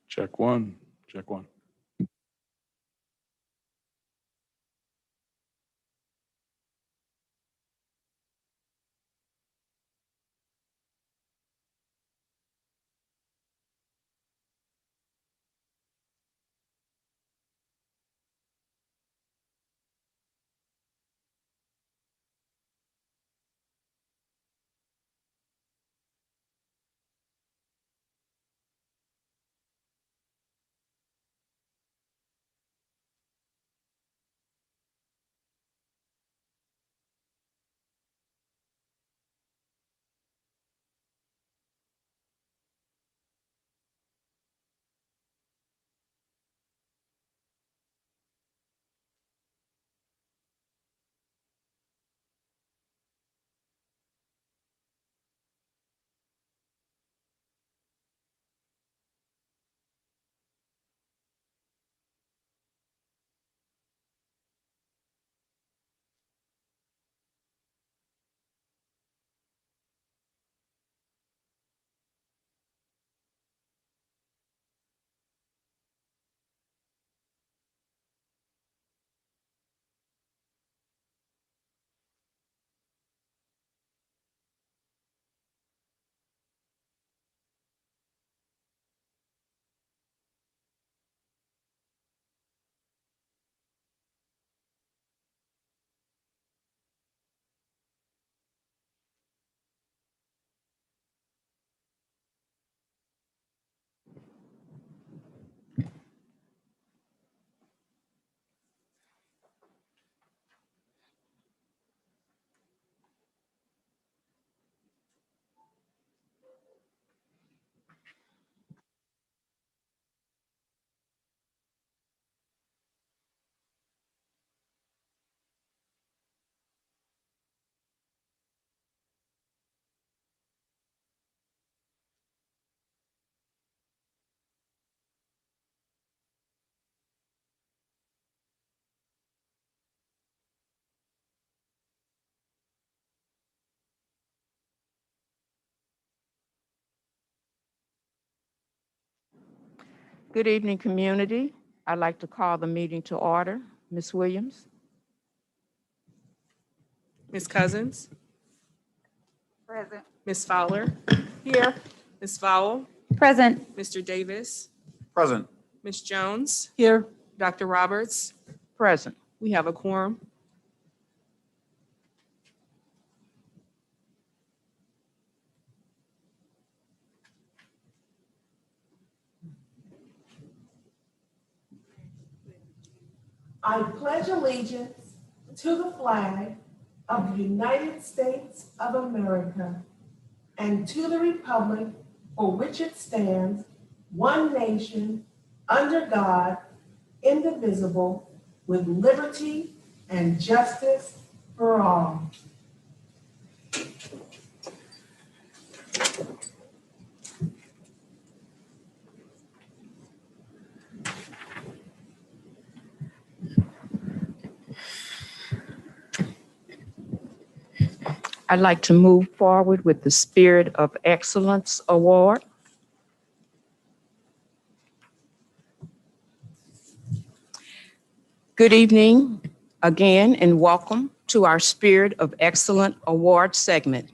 Check one, check one. Good evening, community. I'd like to call the meeting to order. Ms. Williams? Ms. Cousins, Present. Ms. Fowler, Here. Ms. Vowell, Present. Mr. Davis, Present. Ms. Jones, Here. Dr. Roberts. Present. We have a quorum. I pledge allegiance to the flag of the United States of America and to the republic for which it stands, one nation, under God, indivisible, with liberty and justice for all. I'd like to move forward with the Spirit of Excellence Award. Good evening again, and welcome to our Spirit of Excellence Award segment.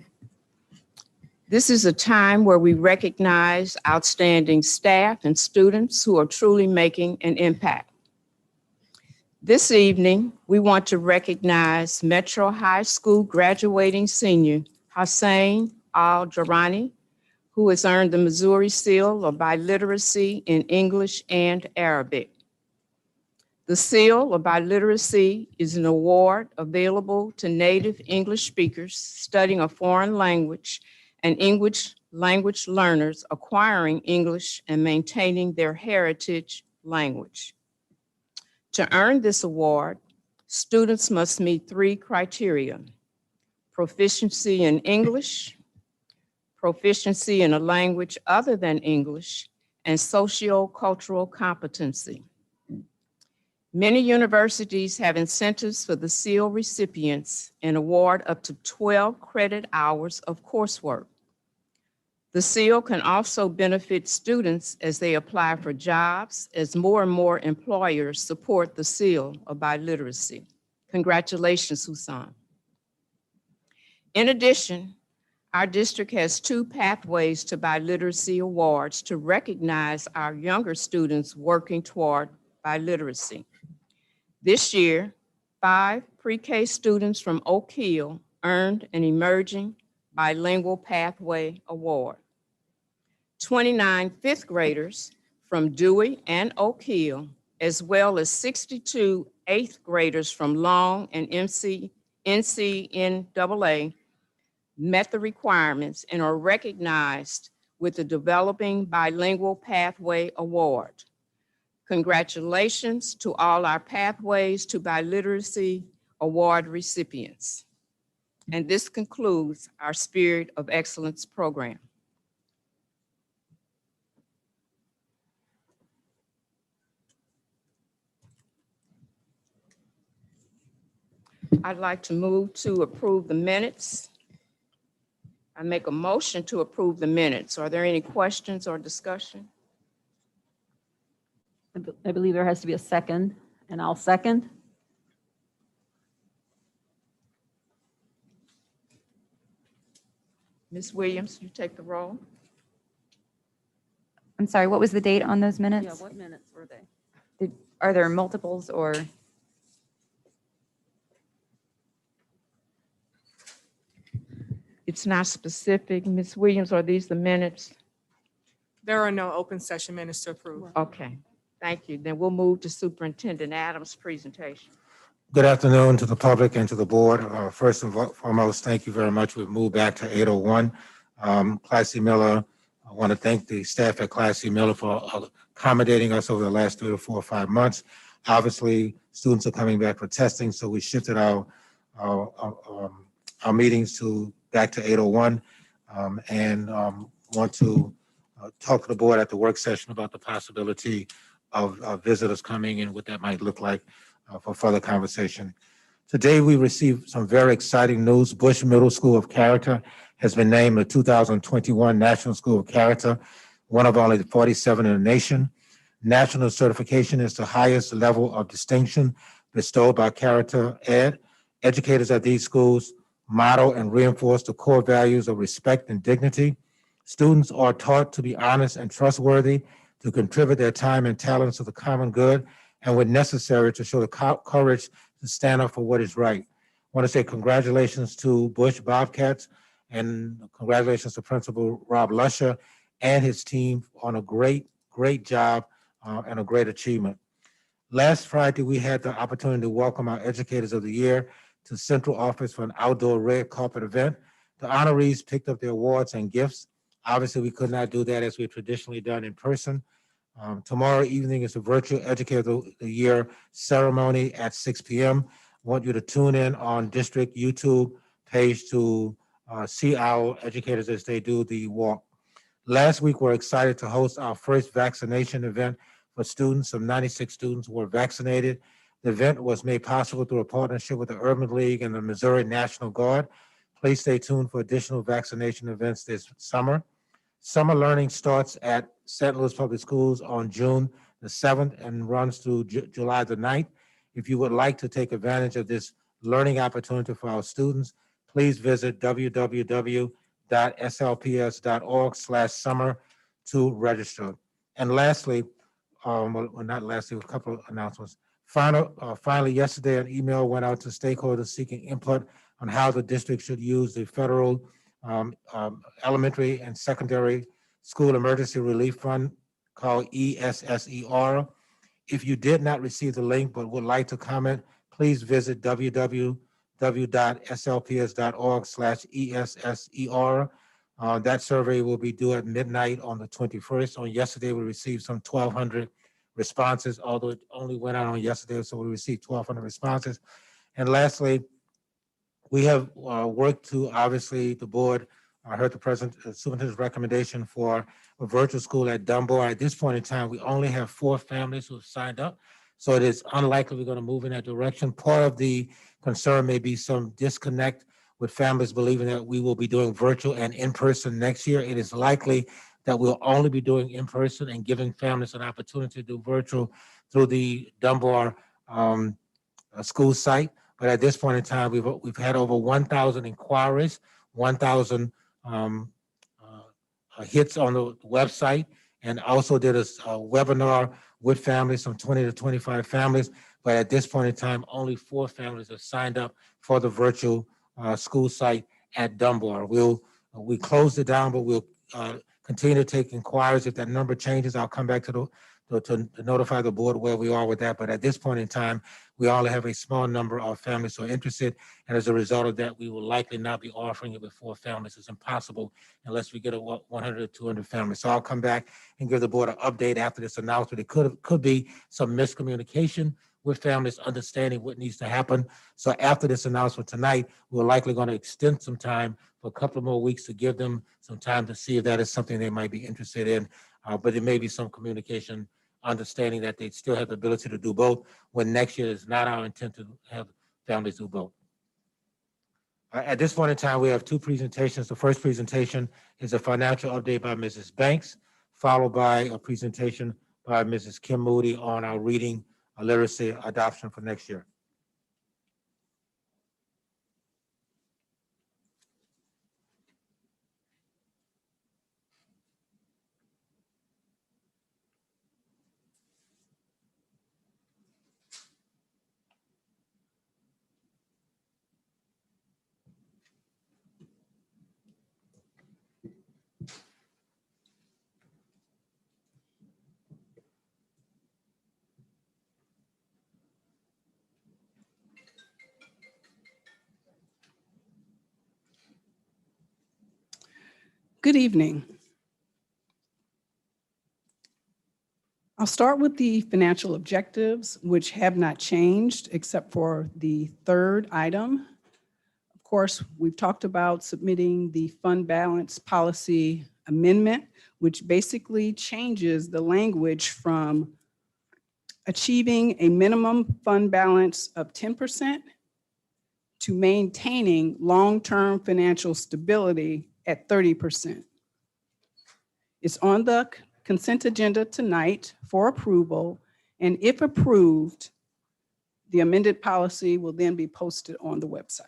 This is a time where we recognize outstanding staff and students who are truly making an impact. This evening, we want to recognize Metro High School graduating senior Hussein Al-Jarani, who has earned the Missouri Seal of Biliteracy in English and Arabic. The Seal of Biliteracy is an award available to native English speakers studying a foreign language and English language learners acquiring English and maintaining their heritage language. To earn this award, students must meet 3 criteria: proficiency in English, proficiency in a language other than English, and socio-cultural competency. Many universities have incentives for the SEAL recipients and award up to 12 credit hours of coursework. The SEAL can also benefit students as they apply for jobs, as more and more employers support the Seal of Biliteracy. Congratulations, Hussein. In addition, our district has 2 pathways to biliteracy awards to recognize our younger students working toward biliteracy. This year, 5 pre-K students from Oak Hill earned an Emerging Bilingual Pathway Award. 29 fifth graders from Dewey and Oak Hill, as well as 62 eighth graders from Long and NCNAA met the requirements and are recognized with the Developing Bilingual Pathway Award. Congratulations to all our Pathways to Biliteracy Award recipients. And this concludes our Spirit of Excellence program. I'd like to move to approve the minutes. I make a motion to approve the minutes. Are there any questions or discussion? I believe there has to be a second, and I'll second. Ms. Williams, you take the roll. I'm sorry, what was the date on those Yeah, minutes? what minutes were they? Are there multiples or? It's not specific. Ms. Williams, are these the minutes? There are no open session minutes to approve. Okay, thank you. Then we'll move to Superintendent Adams' presentation. Good afternoon to the public and to the board. First and foremost, thank you very much. We've moved back to 801. Class C Miller, I want to thank the staff at Class C Miller for accommodating us over the last 3 or 4 or 5 months. Obviously, students are coming back for testing, so we shifted our meetings back to 801, and want to talk to the board at the work session about the possibility of visitors coming and what that might look like for further conversation. Today, we received some very exciting news. Bush Middle School of Character has been named the 2021 National School of Character, one of only 47 in the nation. National certification is the highest level of distinction bestowed by Character Ed. Educators at these schools model and reinforce the core values of respect and dignity. Students are taught to be honest and trustworthy, to contribute their time and talents to the common good, and when necessary, to show the courage to stand up for what is right. I want to say congratulations to Bush Bobcats and congratulations to Principal Rob Lusher and his team on a great job and a great achievement. Last Friday, we had the opportunity to welcome our Educators of the Year to Central Office for an outdoor red carpet event. The honorees picked up their awards and gifts. Obviously, we could not do that as we've traditionally done in person. Tomorrow evening is a virtual Educator of the Year ceremony at 6 p.m. I want you to tune in on district YouTube page to see our educators as they do the walk. Last week, we're excited to host our first vaccination event for students. Some 96 students were vaccinated. The event was made possible through a partnership with the Urban League and the Missouri National Guard. Please stay tuned for additional vaccination events this summer. Summer learning starts at St. Louis Public Schools on June the 7th and runs through July the 9th. If you would like to take advantage of this learning opportunity for our students, please visit www.slps.org/summer to register. And lastly, not lastly, a couple of announcements. Finally, yesterday, an email went out to stakeholders seeking input on how the district should use the federal elementary and secondary school emergency relief fund called ESSER. If you did not receive the link but would like to comment, please visit www.slps.org/ESSER. That survey will be due at midnight on the 21st. On yesterday, we received some 1,200 responses, although it only went out on yesterday, so we received 1,200 responses. And lastly, we have worked to, obviously, the board heard the superintendent's recommendation for a virtual school at Dunbar. At this point in time, we only have 4 families who have signed up, so it is unlikely we're going to move in that direction. Part of the concern may be some disconnect with families believing that we will be doing virtual and in-person next year. It is likely that we'll only be doing in-person and giving families an opportunity to do virtual through the Dunbar school site. But at this point in time, we've had over 1,000 inquiries, 1,000 hits on the website, and also did a webinar with families, some 20 to 25 families. But at this point in time, only 4 families have signed up for the virtual school site at Dunbar. We closed it down, but we'll continue to take inquiries. If that number changes, I'll come back to notify the board where we are with that. But at this point in time, we only have a small number of families who are interested. And as a result of that, we will likely not be offering it with 4 families. It's impossible unless we get a 100 or 200 families. So I'll come back and give the board an update after this announcement. It could be some miscommunication with families understanding what needs to happen. So after this announcement tonight, we're likely going to extend some time for a couple of more weeks to give them some time to see if that is something they might be interested in. But there may be some communication understanding that they still have the ability to do both, when next year is not our intent to have families do both. At this point in time, we have 2 presentations. The first presentation is a financial update by Mrs. Banks, followed by a presentation by Mrs. Kim Moody on our reading literacy adoption for next year. Good evening. I'll start with the financial objectives, which have not changed except for the 3rd item. Of course, we've talked about submitting the fund balance policy amendment, which basically changes the language from achieving a minimum fund balance of 10% to maintaining long-term financial stability at 30%. It's on the consent agenda tonight for approval, and if approved, the amended policy will then be posted on the website.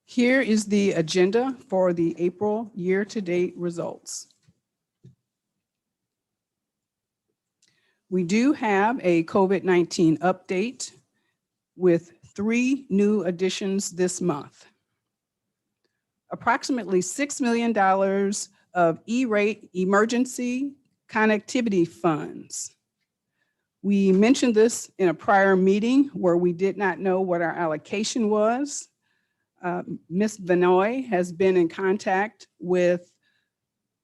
Here is the agenda for the April year-to-date results. We do have a COVID-19 update with 3 new additions this month. Approximately $6 million of E-rate emergency connectivity funds. We mentioned this in a prior meeting where we did not know what our allocation was. Ms. Vinoy has been in contact with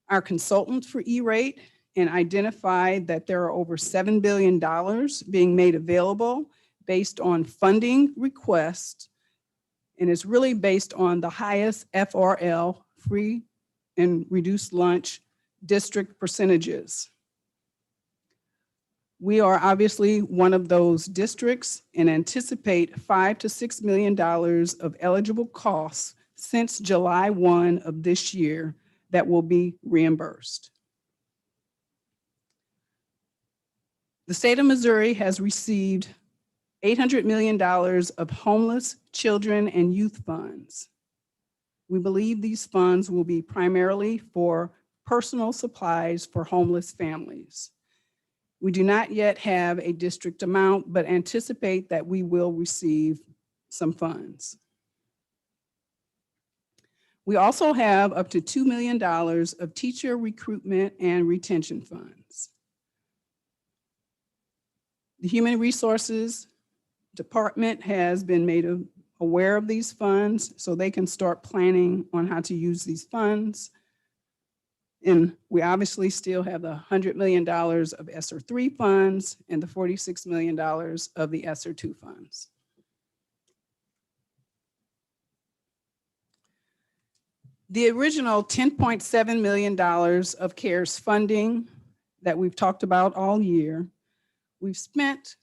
our consultant for E-rate and identified that there are over $7 billion being made available based on funding requests, and it's really based on the highest FRL, free and reduced lunch, district percentages. We are obviously one of those districts and anticipate $5 to $6 million of eligible costs since July 1 of this year that will be reimbursed. The state of Missouri has received $800 million of homeless children and youth funds. We believe these funds will be primarily for personal supplies for homeless families. We do not yet have a district amount, but anticipate that we will receive some funds. We also have up to $2 million of teacher recruitment and retention funds. The Human Resources Department has been made aware of these funds so they can start planning on how to use these funds. And we obviously still have the $100 million of ESSER 3 funds and the $46 million of the ESSER 2 funds. The original $10.7 million of CARES funding that we've talked about all year, we've spent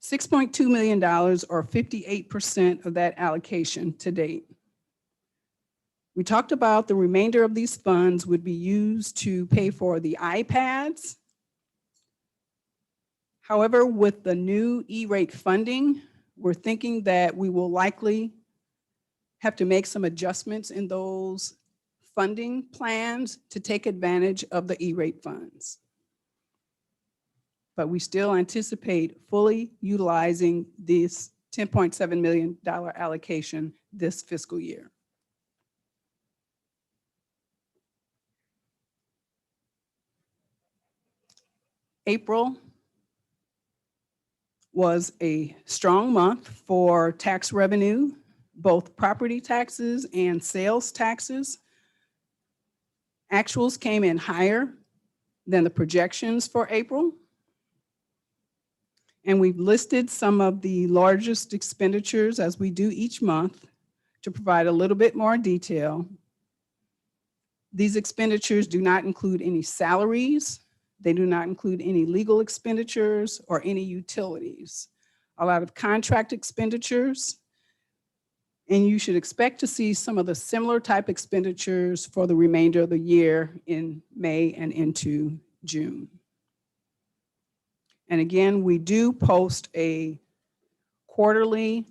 $6.2 million or 58% of that allocation to date. We talked about the remainder of these funds would be used to pay for the iPads. However, with the new E-rate funding, we're thinking that we will likely have to make some adjustments in those funding plans to take advantage of the E-rate funds. But we still anticipate fully utilizing this $10.7 million allocation this fiscal year. April was a strong month for tax revenue, both property taxes and sales taxes. Actuals came in higher than the projections for April. And we've listed some of the largest expenditures as we do each month to provide a little bit more detail. These expenditures do not include any salaries. They do not include any legal expenditures or any utilities. A lot of contract expenditures. And you should expect to see some of the similar type expenditures for the remainder of the year in May and into June. And again, we do post a quarterly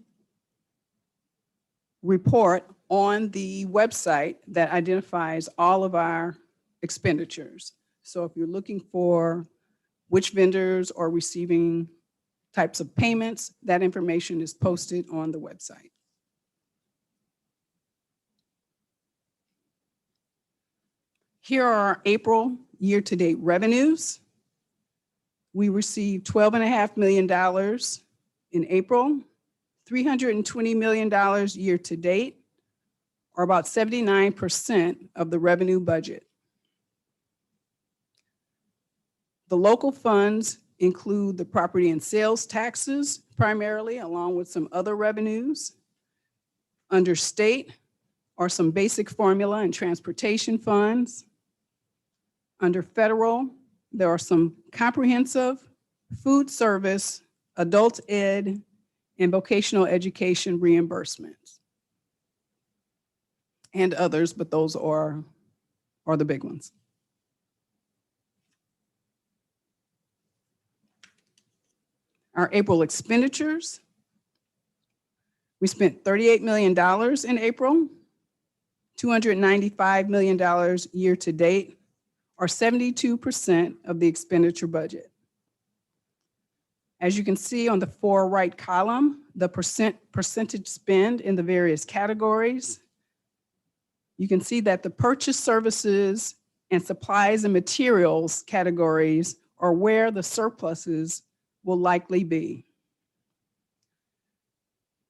report on the website that identifies all of our expenditures. So if you're looking for which vendors are receiving types of payments, that information is posted on the website. Here are our April year-to-date revenues. We received $12.5 million in April, $320 million year-to-date, or about 79% of the revenue budget. The local funds include the property and sales taxes primarily, along with some other revenues. Under state are some basic formula and transportation funds. Under federal, there are some comprehensive, food service, adult ed, and vocational education reimbursements. and others, but those are the big ones. Our April expenditures. We spent $38 million in April, $295 million year to date, or 72% of the expenditure budget. As you can see on the far right column, the percentage spend in the various categories. You can see that the purchase services and supplies and materials categories are where the surpluses will likely be.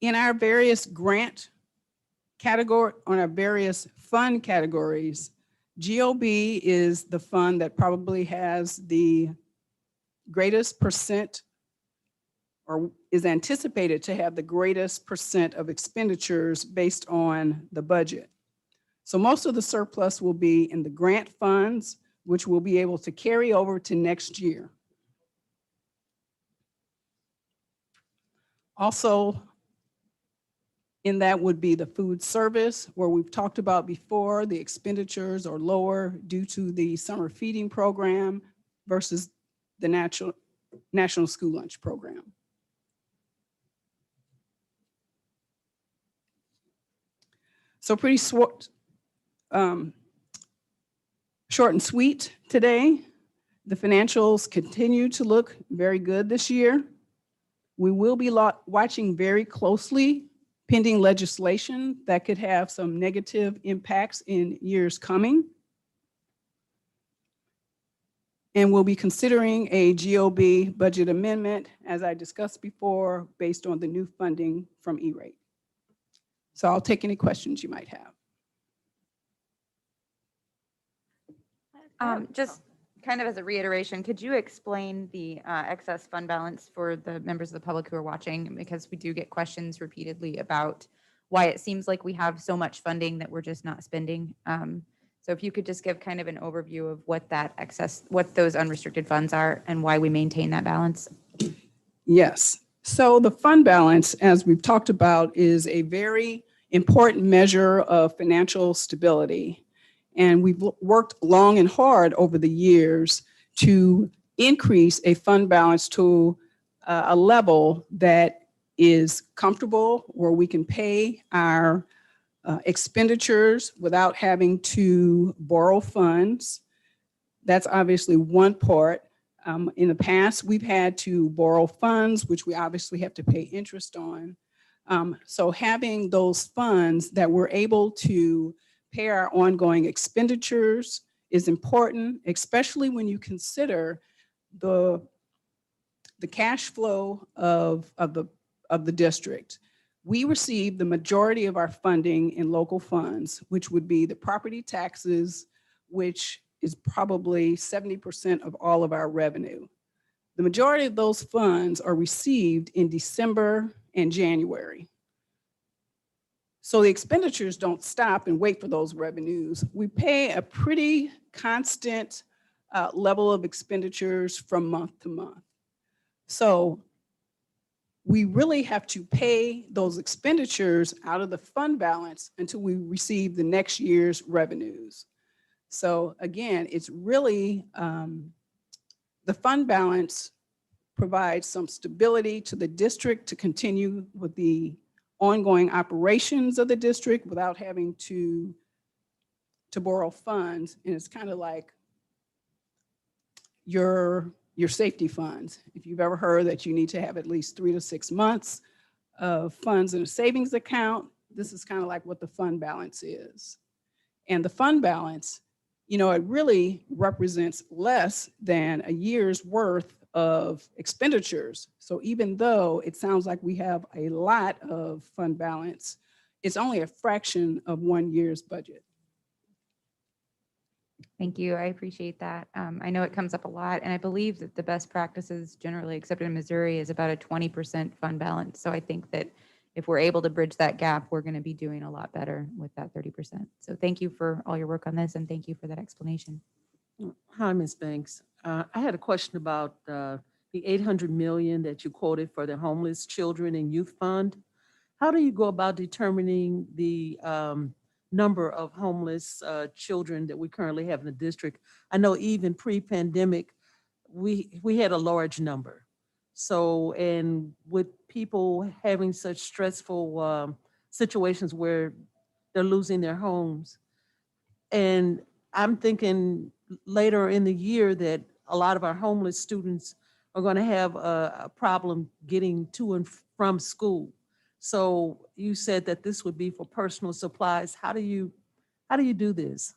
In our various grant category, on our various fund categories, GOB is the fund that probably has the greatest percent, or is anticipated to have the greatest percent of expenditures based on the budget. So most of the surplus will be in the grant funds, which we'll be able to carry over to next year. Also, in that would be the food service, where we've talked about before, the expenditures are lower due to the summer feeding program versus the national school lunch program. So pretty short and sweet today. The financials continue to look very good this year. We will be watching very closely pending legislation that could have some negative impacts in years coming. And we'll be considering a GOB budget amendment, as I discussed before, based on the new funding from E-rate. So I'll take any questions you might have. Just kind of as a reiteration, could you explain the excess fund balance for the members of the public who are watching? Because we do get questions repeatedly about why it seems like we have so much funding that we're just not spending. So if you could just give kind of an overview of what that excess, what those unrestricted funds are and why we maintain that balance. Yes. So the fund balance, as we've talked about, is a very important measure of financial stability. And we've worked long and hard over the years to increase a fund balance to a level that is comfortable, where we can pay our expenditures without having to borrow funds. That's obviously one part. In the past, we've had to borrow funds, which we obviously have to pay interest on. So having those funds that we're able to pay our ongoing expenditures is important, especially when you consider the cash flow of the district. We receive the majority of our funding in local funds, which would be the property taxes, which is probably 70% of all of our revenue. The majority of those funds are received in December and January. So the expenditures don't stop and wait for those revenues. We pay a pretty constant level of expenditures from month to month. So we really have to pay those expenditures out of the fund balance until we receive the next year's revenues. So again, it's really, the fund balance provides some stability to the district to continue with the ongoing operations of the district without having to borrow funds. And it's kind of like your safety funds. If you've ever heard that you need to have at least 3 to 6 months of funds in a savings account, this is kind of like what the fund balance is. And the fund balance, you know, it really represents less than a year's worth of expenditures. So even though it sounds like we have a lot of fund balance, it's only a fraction of 1 year's budget. Thank you. I appreciate that. I know it comes up a lot, and I believe that the best practices generally accepted in Missouri is about a 20% fund balance. So I think that if we're able to bridge that gap, we're going to be doing a lot better with that 30%. So thank you for all your work on this, and thank you for that explanation. Hi, Ms. Banks. I had a question about the $800 million that you quoted for the homeless children and youth fund. How do you go about determining the number of homeless children that we currently have in the district. I know even pre-pandemic, we had a large number. So, and with people having such stressful situations where they're losing their homes, and I'm thinking later in the year that a lot of our homeless students are going to have a problem getting to and from school. So you said that this would be for personal supplies. How do you do this?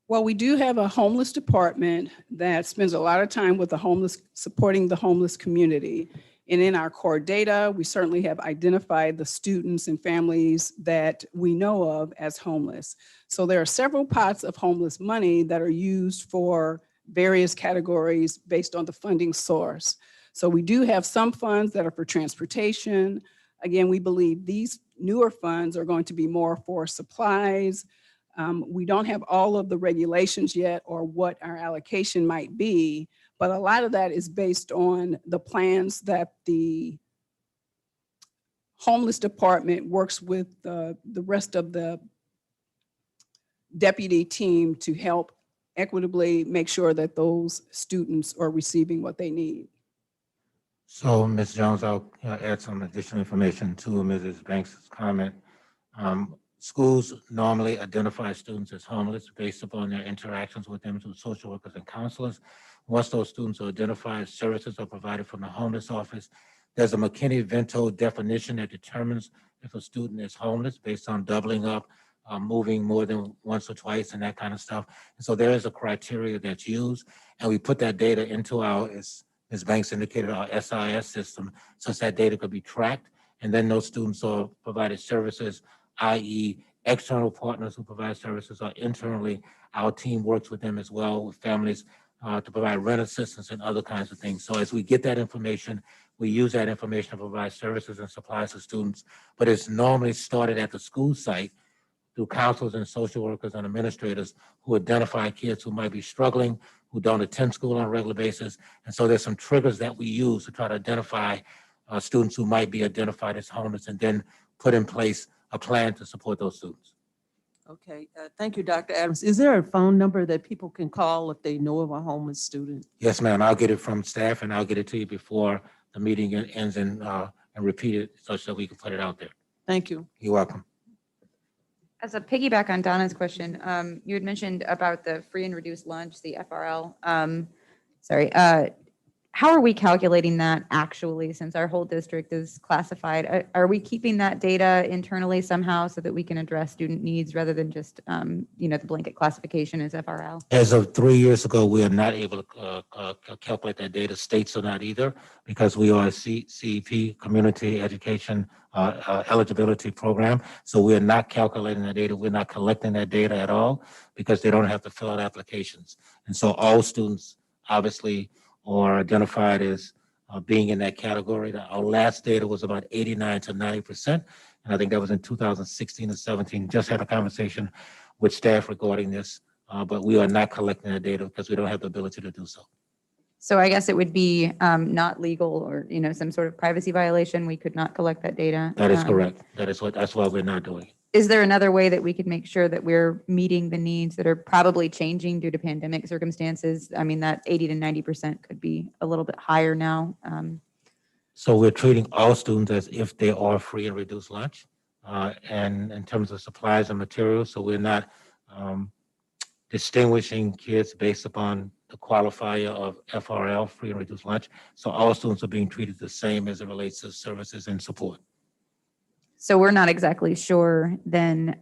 Well, we do have a homeless department that spends a lot of time with the homeless, supporting the homeless community. And in our core data, we certainly have identified the students and families that we know of as homeless. So there are several pots of homeless money that are used for various categories based on the funding source. So we do have some funds that are for transportation. Again, we believe these newer funds are going to be more for supplies. We don't have all of the regulations yet or what our allocation might be, but a lot of that is based on the plans that the homeless department works with the rest of the deputy team to help equitably make sure that those students are receiving what they need. So, Ms. Jones, I'll add some additional information to Mrs. Banks' comment. Schools normally identify students as homeless based upon their interactions with them through social workers and counselors. Once those students are identified, services are provided from the homeless office. There's a McKinney-Vento definition that determines if a student is homeless based on doubling up, moving more than once or twice and that kind of stuff. And so there is a criteria that's used, and we put that data into our, as Ms. Banks indicated, our SIS system, so that data could be tracked. And then those students are provided services, i.e. external partners who provide services, or internally, our team works with them as well, with families to provide rent assistance and other kinds of things. So as we get that information, we use that information to provide services and supplies to students, but it's normally started at the school site through counselors and social workers and administrators who identify kids who might be struggling, who don't attend school on a regular basis. And so there's some triggers that we use to try to identify students who might be identified as homeless, and then put in place a plan to support those students. Okay, thank you, Dr. Adams. Is there a phone number that people can call if they know of a homeless student? Yes, ma'am. I'll get it from staff, and I'll get it to you before the meeting ends, and repeat it such that we can put it out there. Thank you. You're welcome. As a piggyback on Donna's question, you had mentioned about the free and reduced lunch, the FRL. How are we calculating that actually, since our whole district is classified? Are we keeping that data internally somehow so that we can address student needs rather than just, the blanket classification as FRL? As of 3 years ago, we are not able to calculate that data. States are not either, because we are a CEP, Community Education Eligibility Program. So we are not calculating that data. We're not collecting that data at all, because they don't have to fill out applications. And so all students obviously are identified as being in that category. Our last data was about 89 to 90%. And I think that was in 2016 and 17. Just had a conversation with staff regarding this, but we are not collecting that data because we don't have the ability to do so. So I guess it would be not legal, or, some sort of privacy violation. We could not collect that data. That is correct. That's why we're not doing it. Is there another way that we could make sure that we're meeting the needs that are probably changing due to pandemic circumstances? I mean, that 80 to 90% could be a little bit higher now. So we're treating all students as if they are free and reduced lunch, and in terms of supplies and materials. So we're not distinguishing kids based upon the qualifier of FRL, free and reduced lunch. So all students are being treated the same as it relates to services and support. So we're not exactly sure then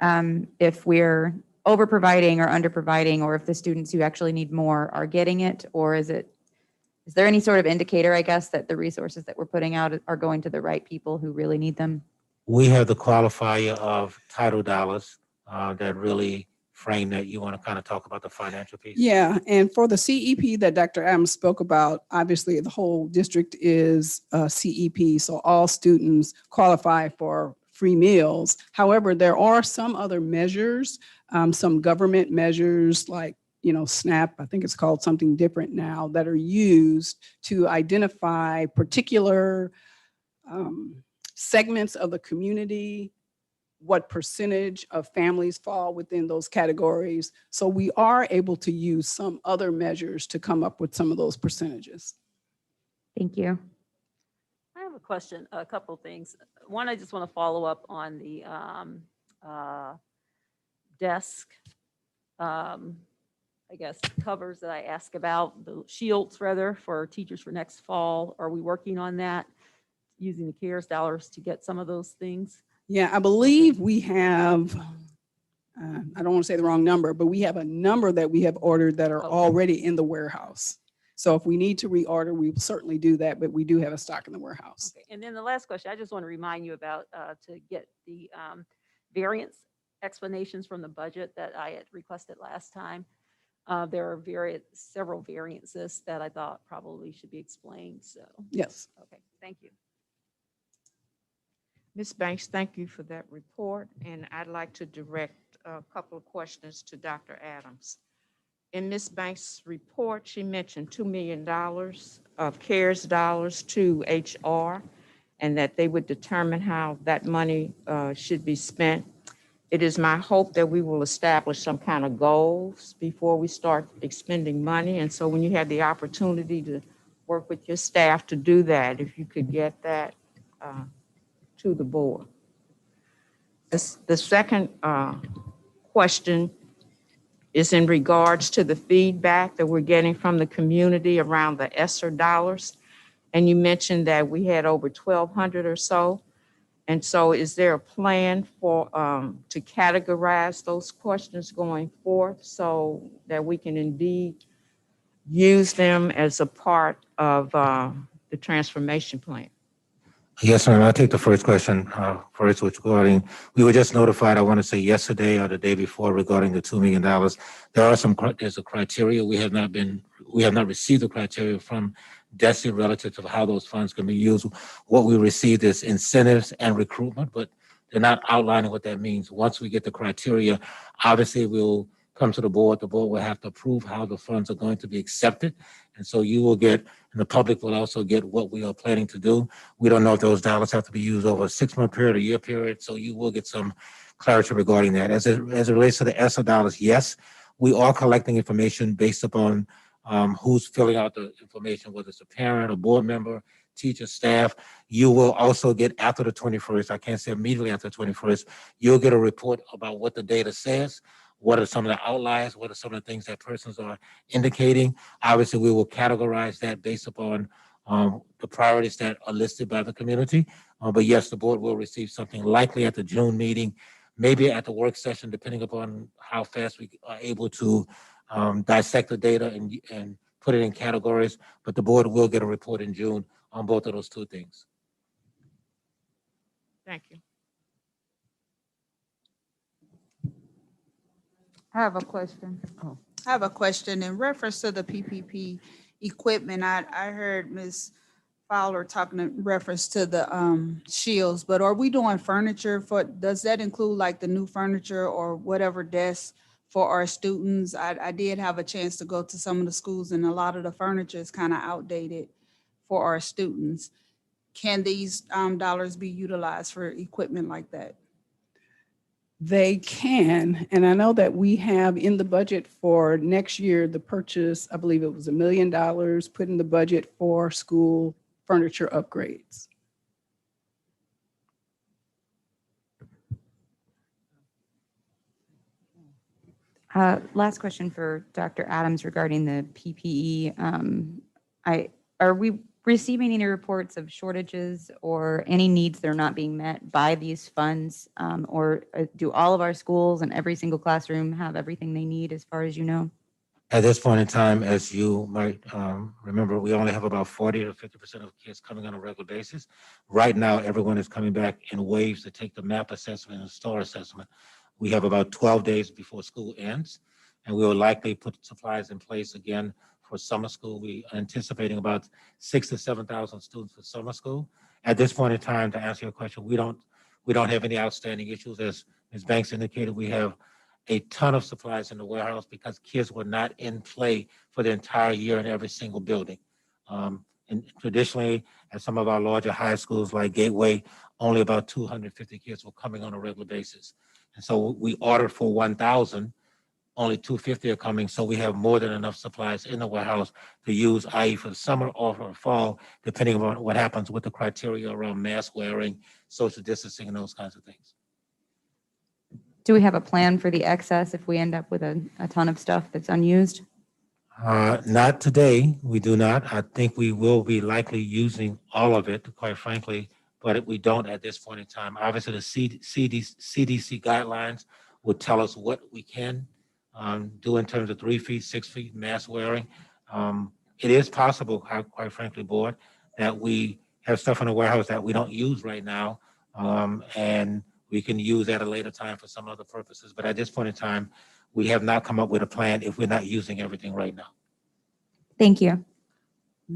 if we're over providing or under providing, or if the students who actually need more are getting it, or is there any sort of indicator, I guess, that the resources that we're putting out are going to the right people who really need them? We have the qualifier of title dollars that really frame that. You want to kind of talk about the financial piece? Yeah, and for the CEP that Dr. Adams spoke about, obviously the whole district is CEP, so all students qualify for free meals. However, there are some other measures, some government measures like, SNAP, I think it's called something different now, that are used to identify particular segments of the community what percentage of families fall within those categories. So we are able to use some other measures to come up with some of those percentages. Thank you. I have a question, a couple things. One, I just want to follow up on the desk, I guess, covers that I asked about, the shields rather, for teachers for next fall. Are we working on that, using the CARES dollars to get some of those things? Yeah, I believe we have, I don't want to say the wrong number, but we have a number that we have ordered that are Okay. already in the warehouse. So if we need to reorder, we will certainly do that, but we do have a stock in the warehouse. Okay. And then the last question, I just want to remind you about, to get the variance explanations from the budget that I had requested last time. There are several variances that I thought probably should be explained, so, Yes. okay, thank you. Ms. Banks, thank you for that report, and I'd like to direct a couple of questions to Dr. Adams. In Ms. Banks' report, she mentioned $2 million of CARES dollars to HR, and that they would determine how that money should be spent. It is my hope that we will establish some kind of goals before we start expending money. And so when you have the opportunity to work with your staff to do that, if you could get that to the board. The second question is in regards to the feedback that we're getting from the community around the ESSER dollars. And you mentioned that we had over 1,200 or so. And so is there a plan for to categorize those questions going forth so that we can indeed use them as a part of the transformation plan? Yes, ma'am. I'll take the first question first, which regarding, we were just notified, I want to say yesterday or the day before, regarding the $2 million. There are there's a criteria. We have not received the criteria from DESI relative to how those funds can be used. What we received is incentives and recruitment, but they're not outlining what that means. Once we get the criteria, obviously we'll come to the board. The board will have to approve how the funds are going to be accepted. And so you will get, and the public will also get what we are planning to do. We don't know if those dollars have to be used over a 6-month period, a year period. So you will get some clarity regarding that. As it relates to the ESSER dollars, yes, we are collecting information based upon who's filling out the information, whether it's a parent, a board member, teacher, staff. You will also get, after the 21st, I can't say immediately after the 21st, you'll get a report about what the data says. What are some of the outliers? What are some of the things that persons are indicating? Obviously, we will categorize that based upon the priorities that are listed by the community. But yes, the board will receive something likely at the June meeting, maybe at the work session, depending upon how fast we are able to dissect the data and put it in categories. But the board will get a report in June on both of those two things. Thank you. I have a question. Oh. I have a question in reference to the PPP equipment. I heard Ms. Fowler talking in reference to the shields, but are we doing furniture for, does that include like the new furniture or whatever desks for our students? I did have a chance to go to some of the schools and a lot of the furniture is kind of outdated for our students. Can these dollars be utilized for equipment like that? They can, and I know that we have in the budget for next year, the purchase, I believe it was $1 million put in the budget for school furniture upgrades. Last question for Dr. Adams regarding the PPE. Are we receiving any reports of shortages or any needs that are not being met by these funds? Or do all of our schools and every single classroom have everything they need as far as you know? At this point in time, as you might remember, we only have about 40 to 50% of kids coming on a regular basis. Right now, everyone is coming back in waves to take the MAP assessment and STAR assessment. We have about 12 days before school ends, and we will likely put supplies in place again for summer school. We are anticipating about 6,000 to 7,000 students for summer school. At this point in time, to answer your question, we don't have any outstanding issues. As Ms. Banks indicated, we have a ton of supplies in the warehouse because kids were not in play for the entire year in every single building. And And traditionally, at some of our larger high schools like Gateway, only about 250 kids were coming on a regular basis. And so we ordered for 1,000, only 250 are coming, so we have more than enough supplies in the warehouse to use, i.e. for the summer or for the fall, depending on what happens with the criteria around mask wearing, social distancing, and those kinds of things. Do we have a plan for the excess if we end up with a ton of stuff that's unused? Not today, we do not. I think we will be likely using all of it, quite frankly, but we don't at this point in time. Obviously, the CDC guidelines would tell us what we can do in terms of 3 feet, 6 feet mask wearing. It is possible, quite frankly, Board, that we have stuff in the warehouse that we don't use right now, and we can use at a later time for some other purposes. But at this point in time, we have not come up with a plan if we're not using everything right now. Thank you.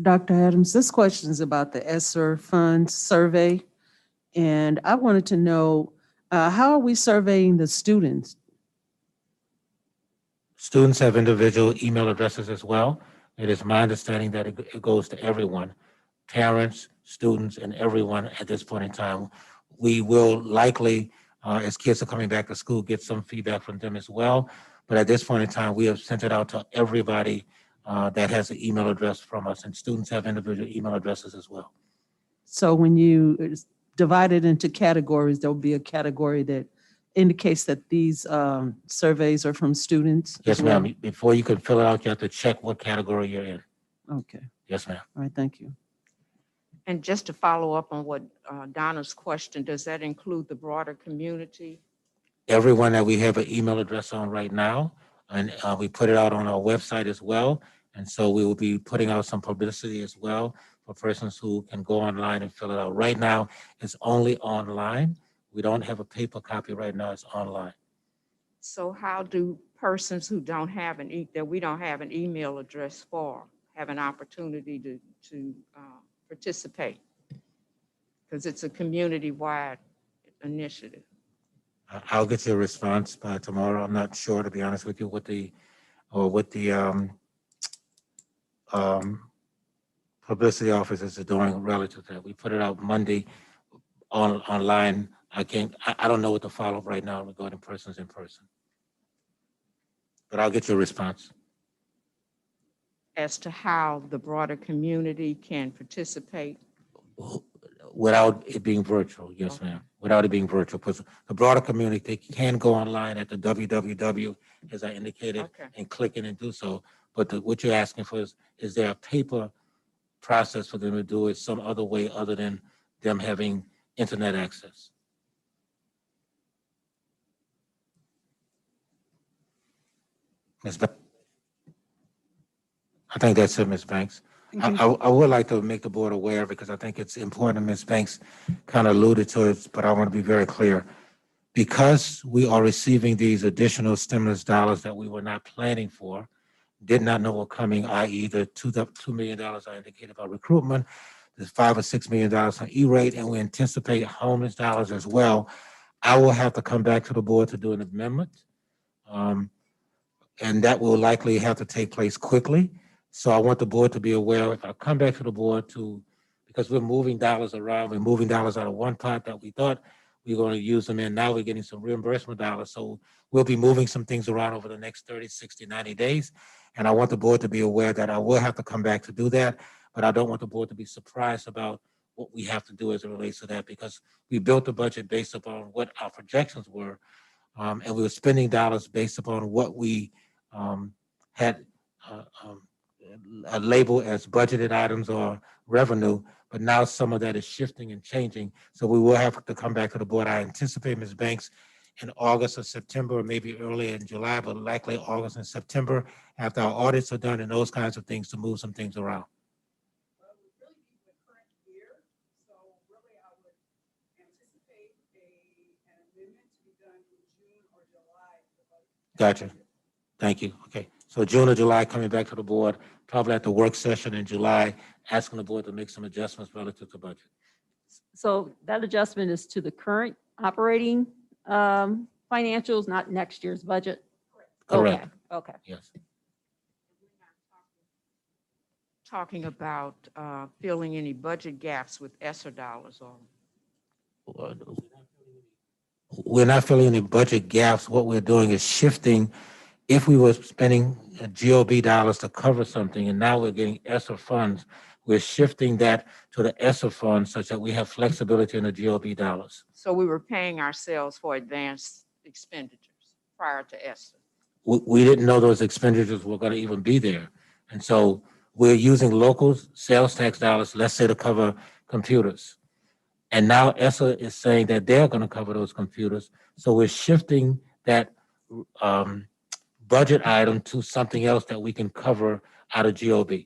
Dr. Adams, this question is about the ESSER fund survey. And I wanted to know, how are we surveying the students? Students have individual email addresses as well. It is my understanding that it goes to everyone, parents, students, and everyone at this point in time. We will likely, as kids are coming back to school, get some feedback from them as well. But at this point in time, we have sent it out to everybody that has an email address from us, and students have individual email addresses as well. So when you divide it into categories, there'll be a category that indicates that these surveys are from students? Yes, as well? ma'am. Before you can fill it out, you have to check what category you're in. Okay, Yes, ma'am. all right, thank you. And just to follow up on what Donna's question, does that include the broader community? Everyone that we have an email address on right now, and we put it out on our website as well. And so we will be putting out some publicity as well for persons who can go online and fill it out. Right now, it's only online. We don't have a paper copy right now, it's online. So how do persons who don't have that we don't have an email address for have an opportunity to participate? Because it's a community-wide initiative. I'll get you a response by tomorrow. I'm not sure, to be honest with you, what the publicity officers are doing relative to that. We put it out Monday online. I don't know what to follow up right now regarding persons in person. But I'll get you a response. As to how the broader community can participate. Without it being virtual, yes, ma'am. Without it being virtual, because the broader community, they can go online at the www, as I indicated, Okay. and click in and do so. But what you're asking for is there a paper process for them to do it some other way other than them having internet access? Ms. Banks? I think that's it, Ms. Banks. I would like to make the board aware, because I think it's important, Ms. Banks kind of alluded to it, but I want to be very clear. Because we are receiving these additional stimulus dollars that we were not planning for, did not know were coming, i.e. the $2 million I indicated about recruitment, the $5 or $6 million on E-rate, and we anticipate homeless dollars as well. I will have to come back to the board to do an amendment. And that will likely have to take place quickly. So I want the board to be aware, if I come back to the board because we're moving dollars around, we're moving dollars out of one pot that we thought we were going to use them in. Now we're getting some reimbursement dollars. So we'll be moving some things around over the next 30, 60, 90 days. And I want the board to be aware that I will have to come back to do that, but I don't want the board to be surprised about what we have to do as it relates to that, because we built the budget based upon what our projections were. And we were spending dollars based upon what we had labeled as budgeted items or revenue, but now some of that is shifting and changing. So we will have to come back to the board. I anticipate, Ms. Banks, in August or September, or maybe early in July, but likely August and September, after our audits are done and those kinds of things, to move some things around. Gotcha. Thank you. Okay. So June or July, coming back to the board, probably at the work session in July, asking the board to make some adjustments relative to budget. So that adjustment is to the current operating financials, not next year's budget? Correct. Okay. Yes. talking about filling any budget gaps with ESSER dollars or? We're not filling any budget gaps. What we're doing is shifting. If we were spending GOB dollars to cover something, and now we're getting ESSER funds, we're shifting that to the ESSER fund such that we have flexibility in the GOB dollars. So we were paying ourselves for advanced expenditures prior to ESSER. We didn't know those expenditures were going to even be there. And so we're using local sales tax dollars, let's say, to cover computers. And now ESSER is saying that they're going to cover those computers. So we're shifting that budget item to something else that we can cover out of GOB.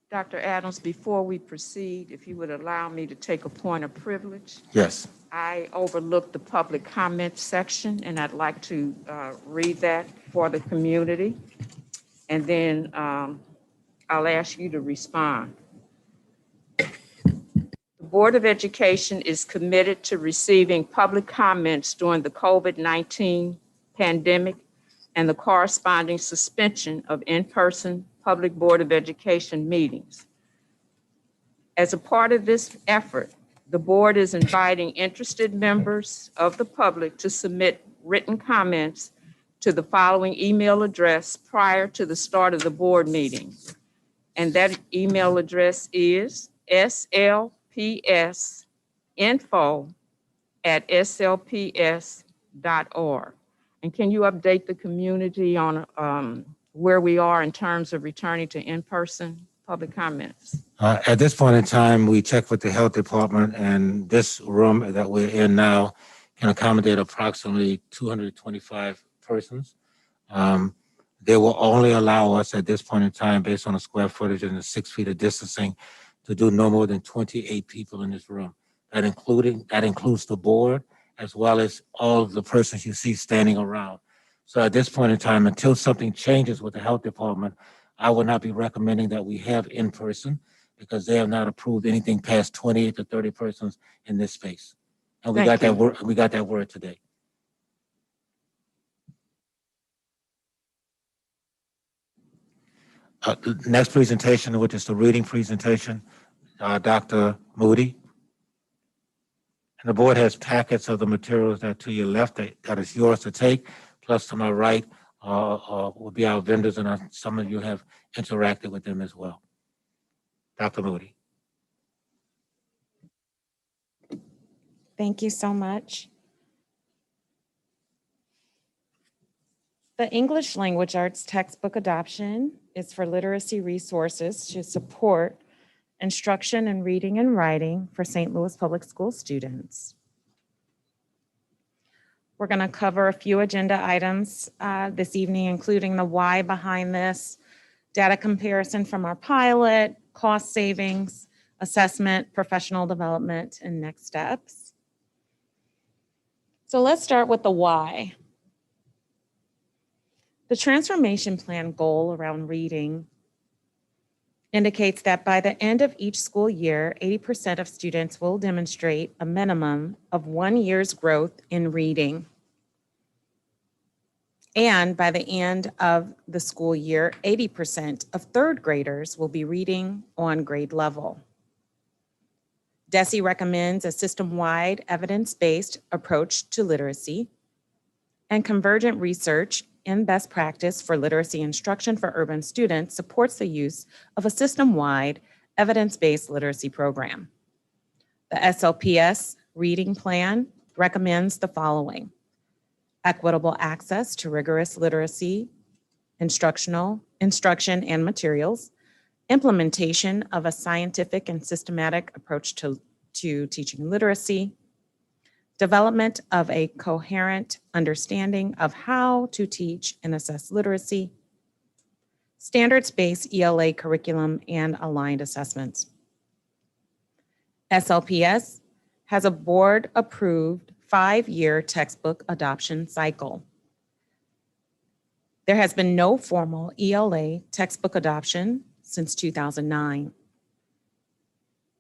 Dr. Adams, before we proceed, if you would allow me to take a point of privilege. Yes. I overlooked the public comment section, and I'd like to read that for the community. And then I'll ask you to respond. The Board of Education is committed to receiving public comments during the COVID-19 pandemic and the corresponding suspension of in-person public Board of Education meetings. As a part of this effort, the board is inviting interested members of the public to submit written comments to the following email address prior to the start of the board meeting. And that email address is slpsinfo@slps.org. And can you update the community on where we are in terms of returning to in-person public comments? At this point in time, we checked with the health department, and this room that we're in now can accommodate approximately 225 persons. They will only allow us at this point in time, based on the square footage and the 6 feet of distancing, to do no more than 28 people in this room. That includes the board as well as all of the persons you see standing around. So at this point in time, until something changes with the health department, I would not be recommending that we have in person because they have not approved anything past 28 to 30 persons in this space. And we got that word today. The next presentation, which is the reading presentation, Dr. Moody. And the board has packets of the materials that to your left that is yours to take, plus to my right will be our vendors, and some of you have interacted with them as well. Dr. Moody. Thank you so much. The English Language Arts textbook adoption is for literacy resources to support instruction in reading and writing for St. Louis Public School students. We're going to cover a few agenda items this evening, including the why behind this, data comparison from our pilot, cost savings, assessment, professional development, and next steps. So let's start with the why. The transformation plan goal around reading indicates that by the end of each school year, 80% of students will demonstrate a minimum of 1 year's growth in reading. And by the end of the school year, 80% of third graders will be reading on grade level. DESE recommends a system-wide evidence-based approach to literacy, and convergent research and best practice for literacy instruction for urban students supports the use of a system-wide evidence-based literacy program. The SLPS reading plan recommends the following: equitable access to rigorous literacy, instruction and materials, implementation of a scientific and systematic approach to teaching literacy, development of a coherent understanding of how to teach and assess literacy, standards-based ELA curriculum and aligned assessments. SLPS has a board-approved 5-year textbook adoption cycle. There has been no formal ELA textbook adoption since 2009.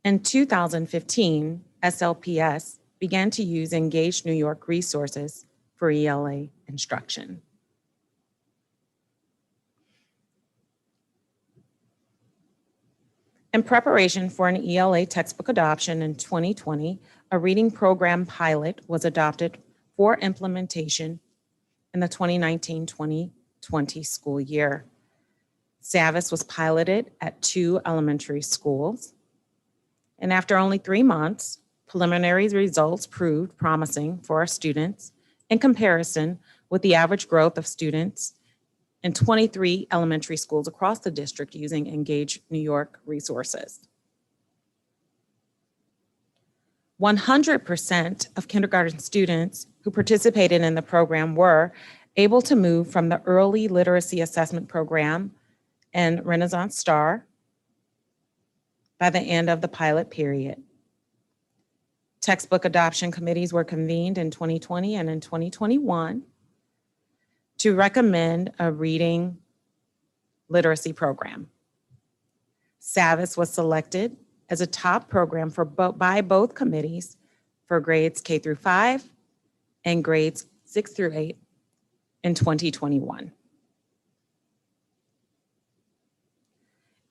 In 2015, SLPS began to use Engage New York resources for ELA instruction. In preparation for an ELA textbook adoption in 2020, a reading program pilot was adopted for implementation in the 2019-2020 school year. Savis was piloted at 2 elementary schools. And after only 3 months, preliminary results proved promising for our students in comparison with the average growth of students in 23 elementary schools across the district using Engage New York resources. 100% of kindergarten students who participated in the program were able to move from the early literacy assessment program and Renaissance Star by the end of the pilot period. Textbook adoption committees were convened in 2020 and in 2021 to recommend a reading literacy program. Savis was selected as a top program by both committees for grades K through 5 and grades 6 through 8 in 2021.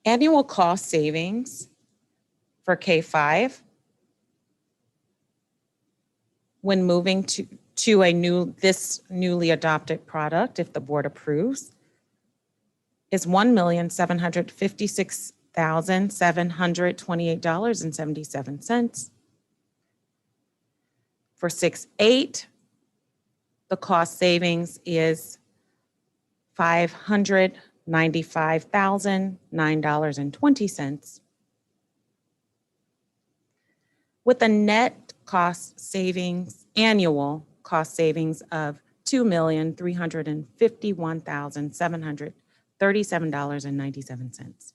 Annual cost savings for K-5 when moving to this newly adopted product, if the board approves, is $1,756,728.77. For 6-8, the cost savings is $595,009.20, with a net cost savings, annual cost savings of $2,351,737.97.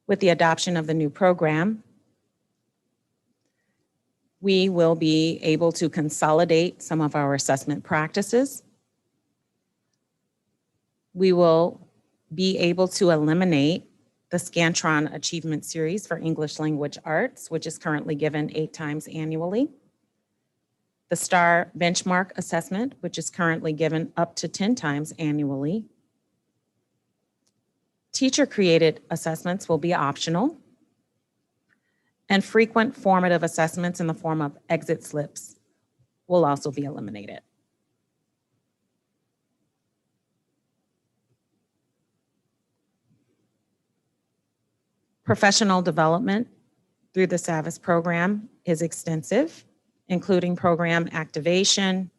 With the adoption of the new program, we will be able to consolidate some of our assessment practices. We will be able to eliminate the Scantron Achievement Series for English Language Arts, which is currently given 8 times annually. The STAR Benchmark Assessment, which is currently given up to 10 times annually. Teacher-created assessments will be optional. And frequent formative assessments in the form of exit slips will also be eliminated. Professional development through the Savis program is extensive, including program activation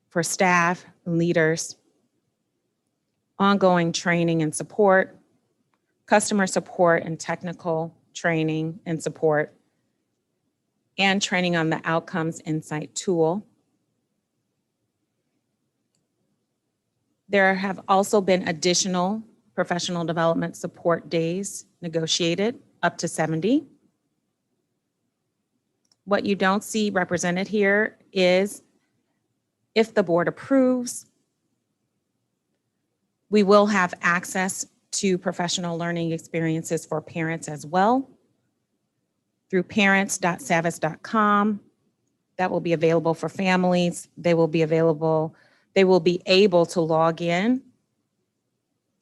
for staff and leaders, ongoing training and support, customer support and technical training and support, and training on the Outcomes Insight tool. There have also been additional professional development support days negotiated, up to 70. What you don't see represented here is, if the board approves, we will have access to professional learning experiences for parents as well through parents.savis.com. That will be available for families. They will be able to log in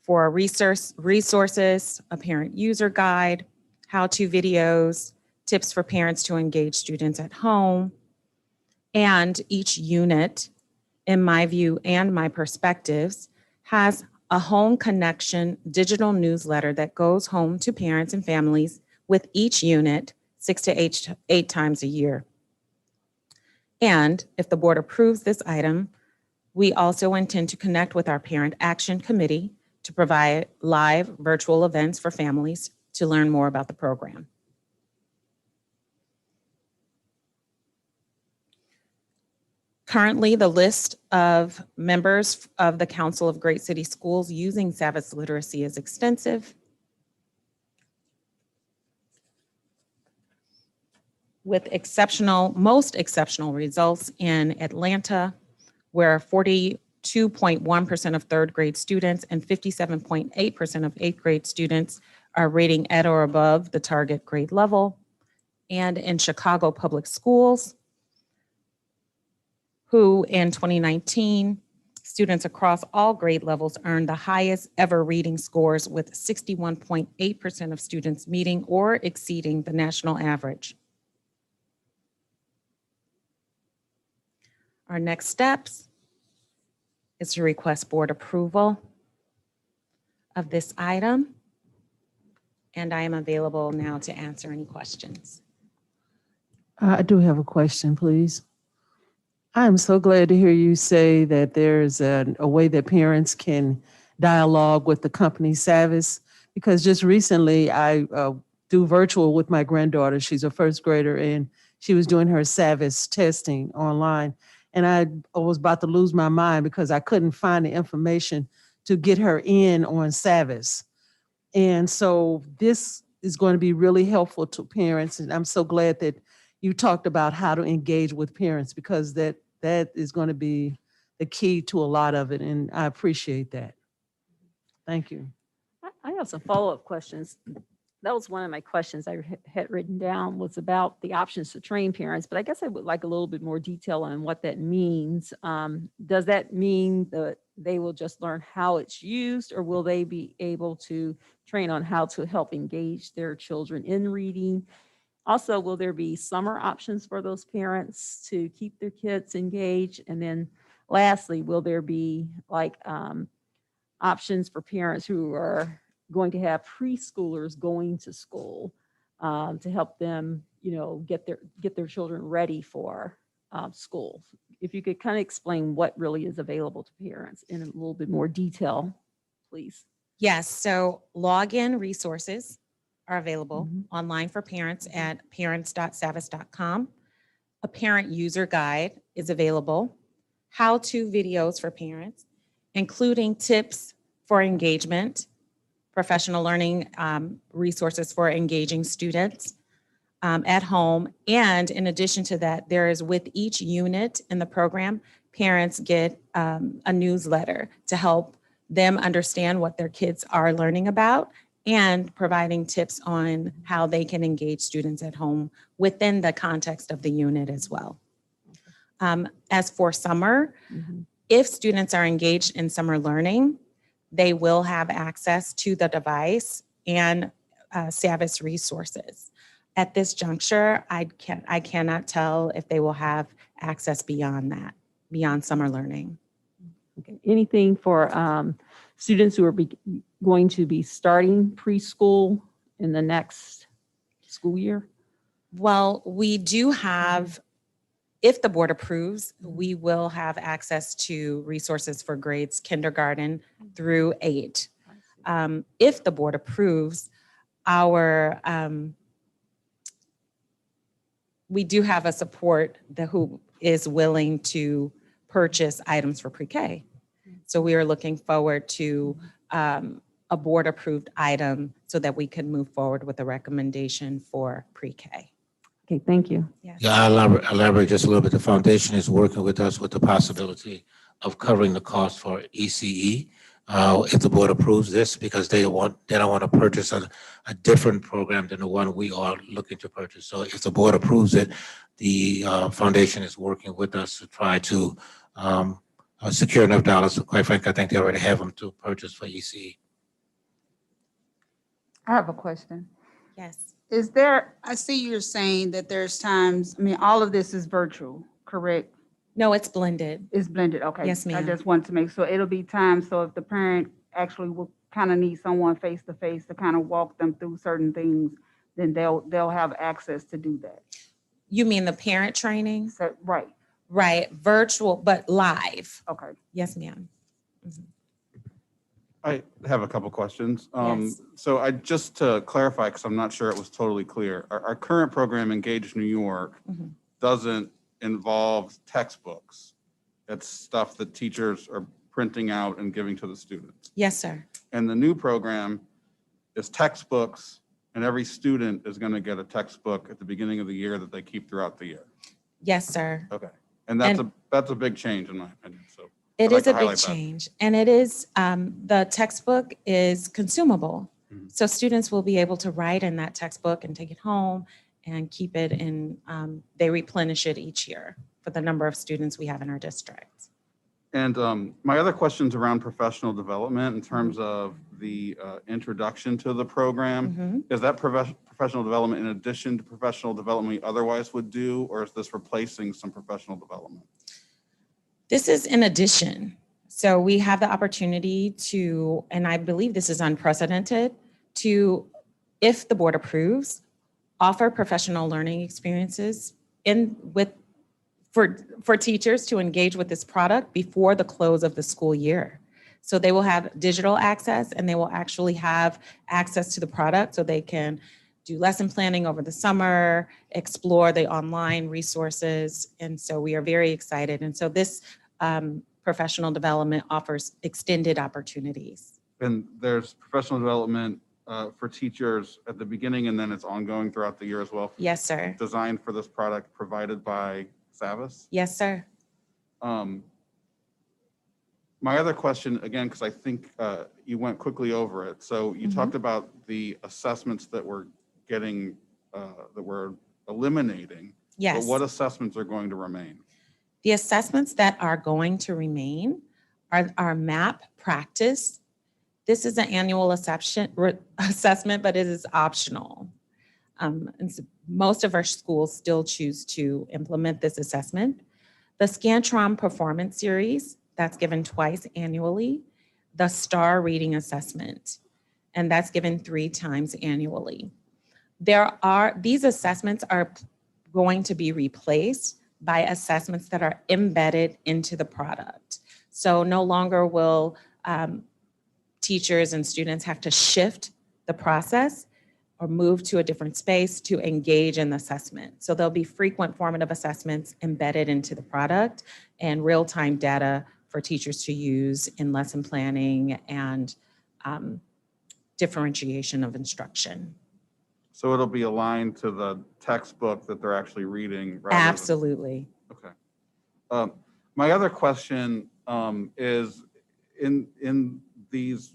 for resources, a parent user guide, how-to videos, tips for parents to engage students at home. And each unit, in my view and my perspectives, has a home connection digital newsletter that goes home to parents and families with each unit 6 to 8 times a year. And if the board approves this item, we also intend to connect with our Parent Action Committee to provide live virtual events for families to learn more about the program. Currently, the list of members of the Council of Great City Schools using Savis Literacy is extensive, with most exceptional results in Atlanta, where 42.1% of third grade students and 57.8% of eighth grade students are rating at or above the target grade level, and in Chicago Public Schools, who in 2019 Students across all grade levels earned the highest ever reading scores, with 61.8% of students meeting or exceeding the national average. Our next steps is to request board approval of this item, and I am available now to answer any questions. I do have a question, please. I'm so glad to hear you say that there's a way that parents can dialogue with the company Savis, because just recently I do virtual with my granddaughter. She's a first grader, and she was doing her Savis testing online. And I was about to lose my mind because I couldn't find the information to get her in on Savis. And so this is going to be really helpful to parents. And I'm so glad that you talked about how to engage with parents, because that is going to be the key to a lot of it. And I appreciate that. Thank you. I have some follow-up questions. That was one of my questions I had written down, was about the options to train parents, but I guess I would like a little bit more detail on what that means. Does that mean that they will just learn how it's used, or will they be able to train on how to help engage their children in reading? Also, will there be summer options for those parents to keep their kids engaged? And then lastly, will there be like options for parents who are going to have preschoolers going to school to help them, get their children ready for school? If you could kind of explain what really is available to parents in a little bit more detail, please. Yes, so login resources are available Mhm. online for parents at parents.savis.com. A parent user guide is available. How-to videos for parents, including tips for engagement, professional learning resources for engaging students at home. And in addition to that, there is, with each unit in the program, parents get a newsletter to help them understand what their kids are learning about, and providing tips on how they can engage students at home within the context of the unit as well. As for summer, if students are engaged in summer learning, they will have access to the device and Savis resources. At this juncture, I cannot tell if they will have access beyond that, beyond summer learning. Okay. Anything for students who are going to be starting preschool in the next school year? Well, we do have, if the board approves, we will have access to resources for grades kindergarten through 8. If the board approves, we do have a support who is willing to purchase items for pre-K. So we are looking forward to a board-approved item so that we can move forward with a recommendation for pre-K. Okay, thank you. Yes. Yeah, I'll elaborate just a little bit. The foundation is working with us with the possibility of covering the cost for ECE if the board approves this, because they don't want to purchase a different program than the one we are looking to purchase. So if the board approves it, the foundation is working with us to try to secure enough dollars. So quite frankly, I think they already have them to purchase for ECE. I have a question. Yes. I see you're saying that there's times, all of this is virtual, correct? No, it's blended. It's blended, okay. Yes, I ma'am. just wanted to make sure it'll be times, so if the parent actually will kind of need someone face to face to kind of walk them through certain things, then they'll have access to do that. You mean the parent training? So, right, Right, virtual, but live. okay. Yes, ma'am. I have a couple questions. Yes. So just to clarify, because I'm not sure it was totally clear, our current program, Engage New York, Mhm. doesn't involve textbooks. It's stuff that teachers are printing out and giving to the students. Yes, sir. And the new program is textbooks, and every student is going to get a textbook at the beginning of the year that they keep throughout the year. Yes, sir. Okay. And that's a big change in my opinion, so. It I'd like is to a big highlight that. change, and it is, the textbook is consumable. Mhm. So students will be able to write in that textbook and take it home and keep it in, they replenish it each year for the number of students we have in our district. And my other question's around professional development in terms of the introduction to the program. Mhm. Is that professional development in addition to professional development we otherwise would do, or is this replacing some professional development? This is in addition. So we have the opportunity to, and I believe this is unprecedented, to, if the board approves, offer professional learning experiences for teachers to engage with this product before the close of the school year. So they will have digital access and they will actually have access to the product so they can do lesson planning over the summer, explore the online resources. And so we are very excited. And so this professional development offers extended opportunities. And there's professional development for teachers at the beginning, and then it's ongoing throughout the year as well. Yes, sir. Designed for this product provided by Savas. Yes, sir. My other question, again, because I think you went quickly over it. So you talked about the assessments that we're getting, that we're eliminating. Yes. But what assessments are going to remain? The assessments that are going to remain are our MAP practice. This is an annual assessment, but it is optional. And so most of our schools still choose to implement this assessment. The Scantron Performance Series, that's given twice annually. The STAR Reading Assessment, and that's given 3 times annually. These assessments are going to be replaced by assessments that are embedded into the product. So no longer will teachers and students have to shift the process or move to a different space to engage in the assessment. So there'll be frequent formative assessments embedded into the product and real-time data for teachers to use in lesson planning and differentiation of instruction. So it'll be aligned to the textbook that they're actually reading. Rather Absolutely. Than, okay. My other question is in these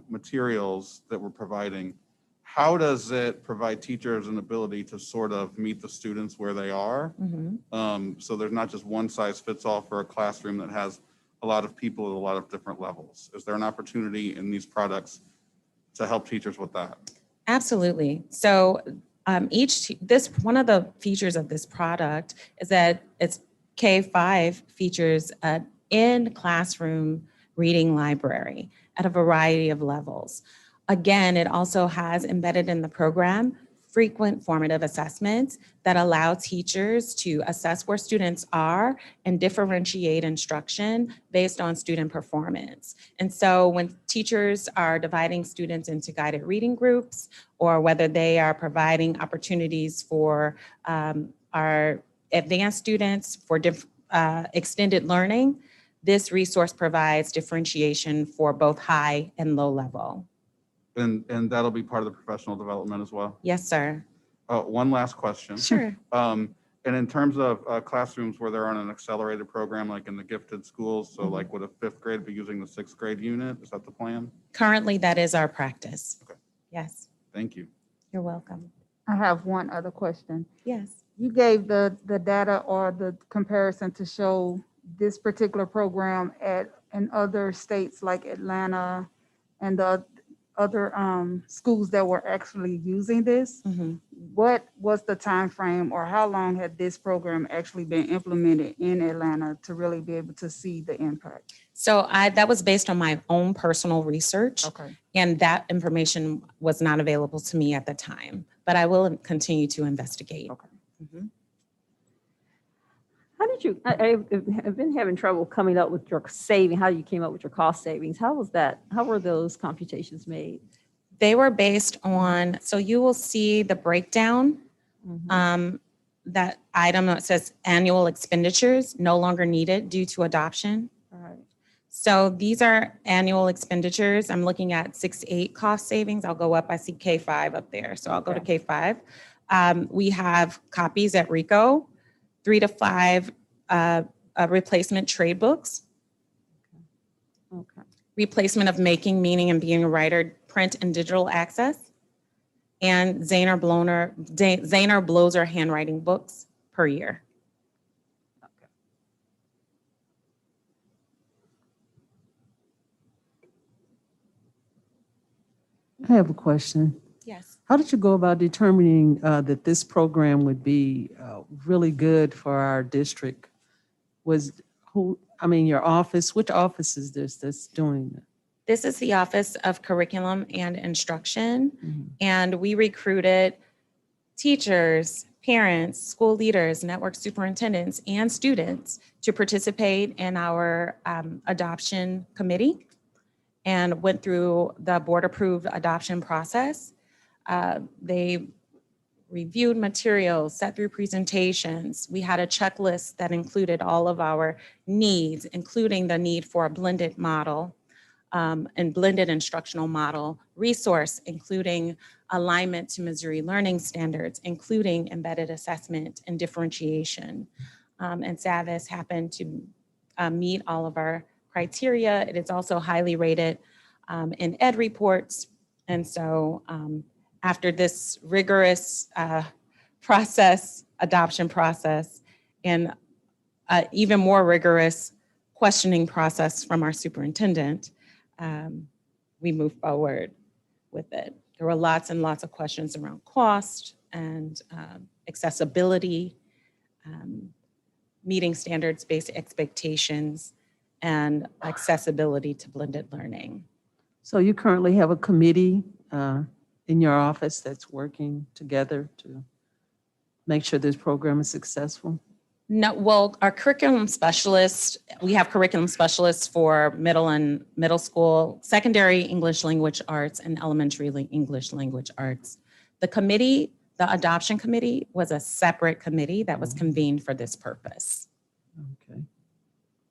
materials that we're providing, how does it provide teachers an ability to sort of meet the students where they are? So there's not just one size fits all for a classroom that has a lot of people at a lot of different levels. Is there an opportunity in these products to help teachers with that? Absolutely. So one of the features of this product is that it's K5 features an in-classroom reading library at a variety of levels. Again, it also has embedded in the program frequent formative assessments that allow teachers to assess where students are and differentiate instruction based on student performance. And so when teachers are dividing students into guided reading groups, or whether they are providing opportunities for our advanced students for extended learning, this resource provides differentiation for both high and low level. And that'll be part of the professional development as well? Yes, sir. One last question. Sure. And in terms of classrooms where they're on an accelerated program, like in the gifted schools, so like would a 5th grade be using the 6th grade unit? Is that the plan? Currently, that is our practice. Okay. Yes. Thank you. You're welcome. I have one other question. Yes. You gave the data or the comparison to show this particular program in other states like Atlanta and the other schools that were actually using this. What was the time frame, or how long had this program actually been implemented in Atlanta to really be able to see the impact? So that was based on my own personal research. Okay. And that information was not available to me at the time, but I will continue to investigate. Okay. How did you, I've been having trouble coming up with your saving, how you came up with your cost savings. How was that? How were those computations made? They were based on, so you will see the breakdown, that item that says annual expenditures no longer needed due to adoption. All right. So these are annual expenditures. I'm looking at 6-8 cost savings. I'll go up. I see K5 up there. So I'll go to K5. We have copies at RICO, 3 to 5 replacement trade books. Okay. Replacement of Making, Meaning, and Being a Writer, print and digital access, and Zahner Blozer handwriting books per year. I have a question. Yes. How did you go about determining that this program would be really good for our district? Your office, which office is this that's doing it? This is the Office of Curriculum and Instruction, Mhm. and we recruited teachers, parents, school leaders, network superintendents, and students to participate in our adoption committee and went through the board-approved adoption process. They reviewed materials, sat through presentations. We had a checklist that included all of our needs, including the need for a blended model and blended instructional model, resource, including alignment to Missouri learning standards, including embedded assessment and differentiation. And SAVIS happened to meet all of our criteria. It is also highly rated in ed reports. And so after this rigorous adoption process, and even more rigorous questioning process from our superintendent, we moved forward with it. There were lots and lots of questions around cost and accessibility, meeting standards-based expectations, and accessibility to blended learning. So you currently have a committee in your office that's working together to make sure this program is successful? No, well, our curriculum specialists, we have curriculum specialists for middle school, secondary English language arts, and elementary English language arts. The committee, the adoption committee, was a separate committee that was convened for this purpose. Okay.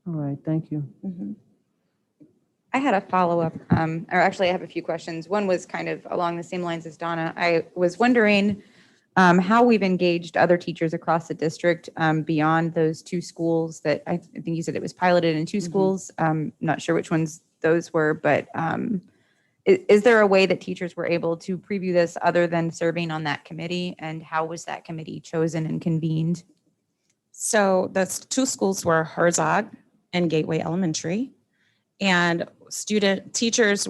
All right, thank you. Mhm. I had a follow-up, or actually I have a few questions. One was kind of along the same lines as Donna. I was wondering how we've engaged other teachers across the district beyond those two schools that I think you said it was piloted in two schools. Not sure which ones those were, but is there a way that teachers were able to preview this other than serving on that committee? And how was that committee chosen and convened? So the two schools were Herzog and Gateway Elementary. And teachers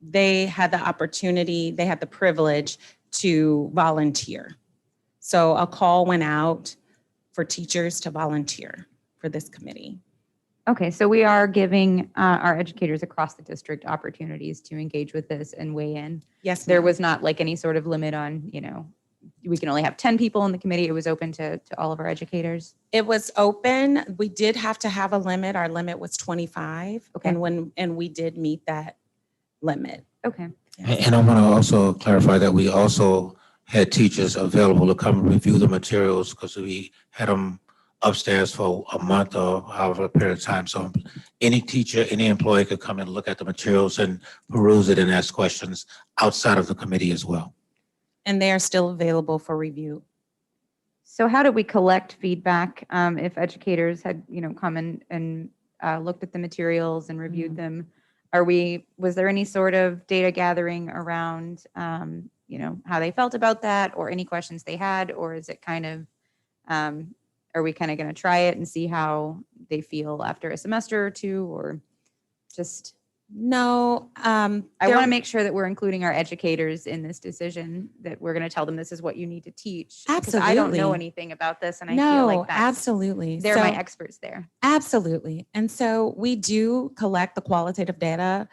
they had the opportunity, they had the privilege to volunteer. So a call went out for teachers to volunteer for this committee. Okay, so we are giving our educators across the district opportunities to engage with this and weigh in. Yes, There ma'am. was not like any sort of limit on, we can only have 10 people in the committee. It was open to all of our educators. It was open. We did have to have a limit. Our limit was 25. Okay. And we did meet that limit. Okay. And I want to also clarify that we also had teachers available to come review the materials because we had them upstairs for a month or however period of time. So any teacher, any employee could come and look at the materials and peruse it and ask questions outside of the committee as well. And they are still available for review. So how did we collect feedback if educators had, come and looked at the materials and reviewed them? Was there any sort of data gathering around, how they felt about that or any questions they had? Or is it kind of, are we kind of going to try it and see how they feel after a semester or two, or just? No. I want to make sure that we're including our educators in this decision, that we're going to tell them this is what you need to teach. Because I don't know Absolutely. anything about this, and I feel like that's, absolutely. they're So- my experts there. Absolutely. And so we do collect the qualitative data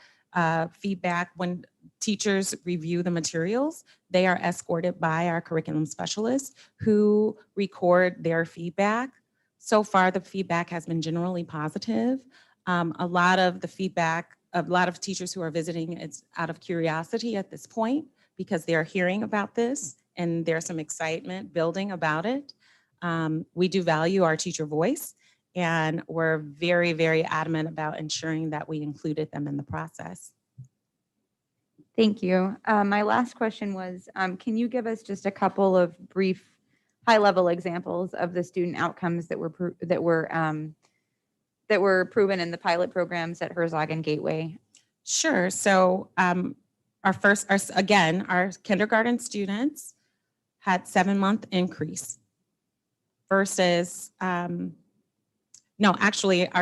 feedback when teachers review the materials. They are escorted by our curriculum specialists who record their feedback. So far, the feedback has been generally positive. A lot of teachers who are visiting, it's out of curiosity at this point because they're hearing about this and there's some excitement building about it. We do value our teacher voice, and we're very, very adamant about ensuring that we included them in the process. Thank you. My last question was, can you give us just a couple of brief, high-level examples of the student outcomes that were proven in the pilot programs at Herzog and Gateway? Sure. So our kindergarten students had 7-month increase versus, our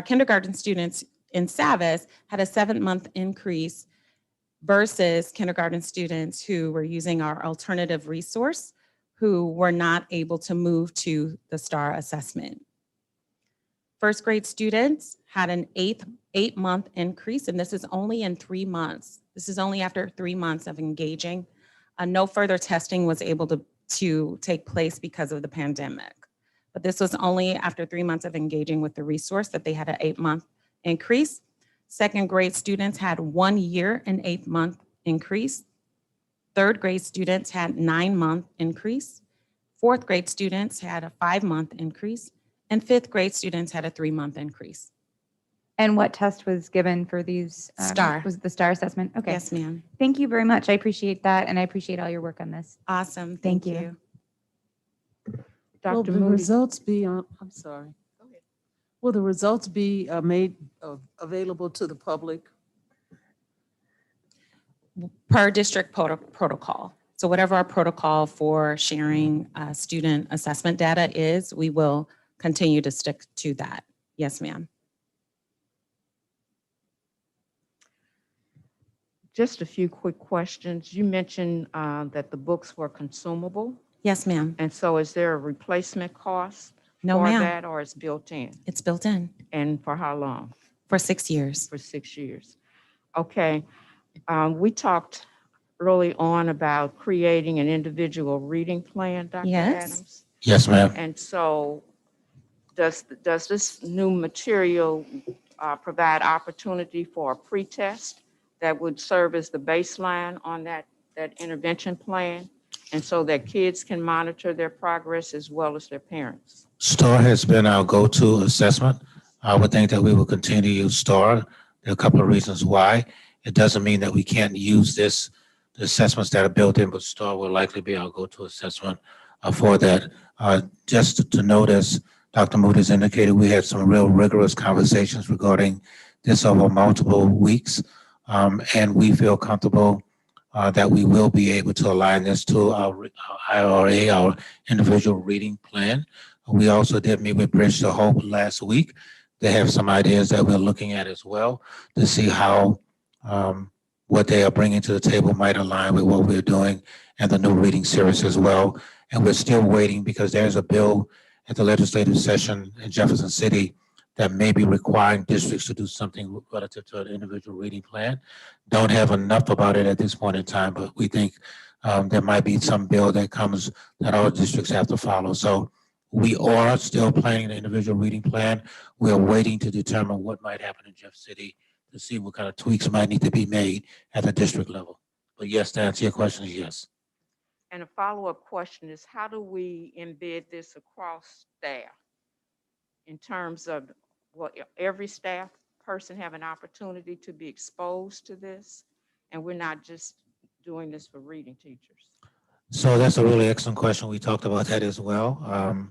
kindergarten students in SAVIS had a 7-month increase versus kindergarten students who were using our alternative resource who were not able to move to the STAR assessment. First grade students had an 8-month increase, and this is only in 3 months. This is only after 3 months of engaging. No further testing was able to take place because of the pandemic. But this was only after 3 months of engaging with the resource that they had an 8-month increase. Second grade students had 1 year and 8-month increase. Third grade students had 9-month increase. Fourth grade students had a 5-month increase. And fifth grade students had a 3-month increase. And what test was given for these? STAR. Was the STAR assessment? Okay. Yes, ma'am. Thank you very much. I appreciate that. And I appreciate all your work on this. Awesome. Thank Thank you. you. Will Dr. the Moody. results be on, I'm sorry. Will the results be made available to the public? Per district protocol. So whatever our protocol for sharing student assessment data is, we will continue to stick to that. Yes, ma'am. Just a few quick questions. You mentioned that the books were consumable. Yes, ma'am. And so is there a replacement cost No, for ma'am. that, or it's built in? It's built in And for how long? for 6 years. For 6 years. Okay. We talked early on about creating an individual reading plan, Dr. Yes. Adams. Yes, ma'am. And so does this new material provide opportunity for a pretest that would serve as the baseline on that intervention plan? And so that kids can monitor their progress as well as their parents? STAR has been our go-to assessment. I would think that we will continue to use STAR. There are a couple of reasons why. It doesn't mean that we can't use the assessments that are built in, but STAR will likely be our go-to assessment for that. Just to note, as Dr. Moody has indicated, we had some real rigorous conversations regarding this over multiple weeks. And we feel comfortable that we will be able to align this to our IRA, our individual reading plan. We also did meet with Bridge to Hope last week. They have some ideas that we're looking at as well to see how what they are bringing to the table might align with what we're doing and the new reading series as well. And we're still waiting because there's a bill at the legislative session in Jefferson City that may be requiring districts to do something relative to an individual reading plan. Don't have enough about it at this point in time, but we think there might be some bill that comes that all districts have to follow. So we are still planning the individual reading plan. We're waiting to determine what might happen in Jeff City to see what kind of tweaks might need to be made at the district level. But yes, to answer your question is yes. And a follow-up question is, how do we embed this across staff in terms of every staff person have an opportunity to be exposed to this? And we're not just doing this for reading teachers. So that's a really excellent question. We talked about that as well.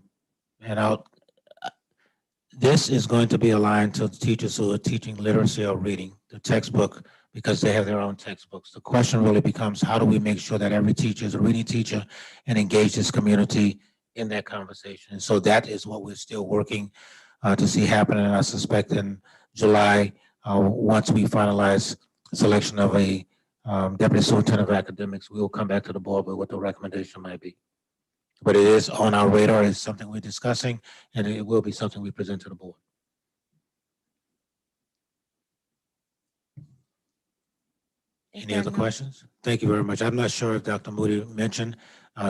This is going to be aligned to the teachers who are teaching literacy or reading, the textbook, because they have their own textbooks. The question really becomes, how do we make sure that every teacher is a reading teacher and engage this community in that conversation? And so that is what we're still working to see happen. And I suspect in July, once we finalize the selection of a deputy superintendent of academics, we will come back to the board with what the recommendation might be. But it is on our radar, it's something we're discussing, and it will be something we present to the board. Any other questions? Thank you very much. I'm not sure if Dr. Moody mentioned,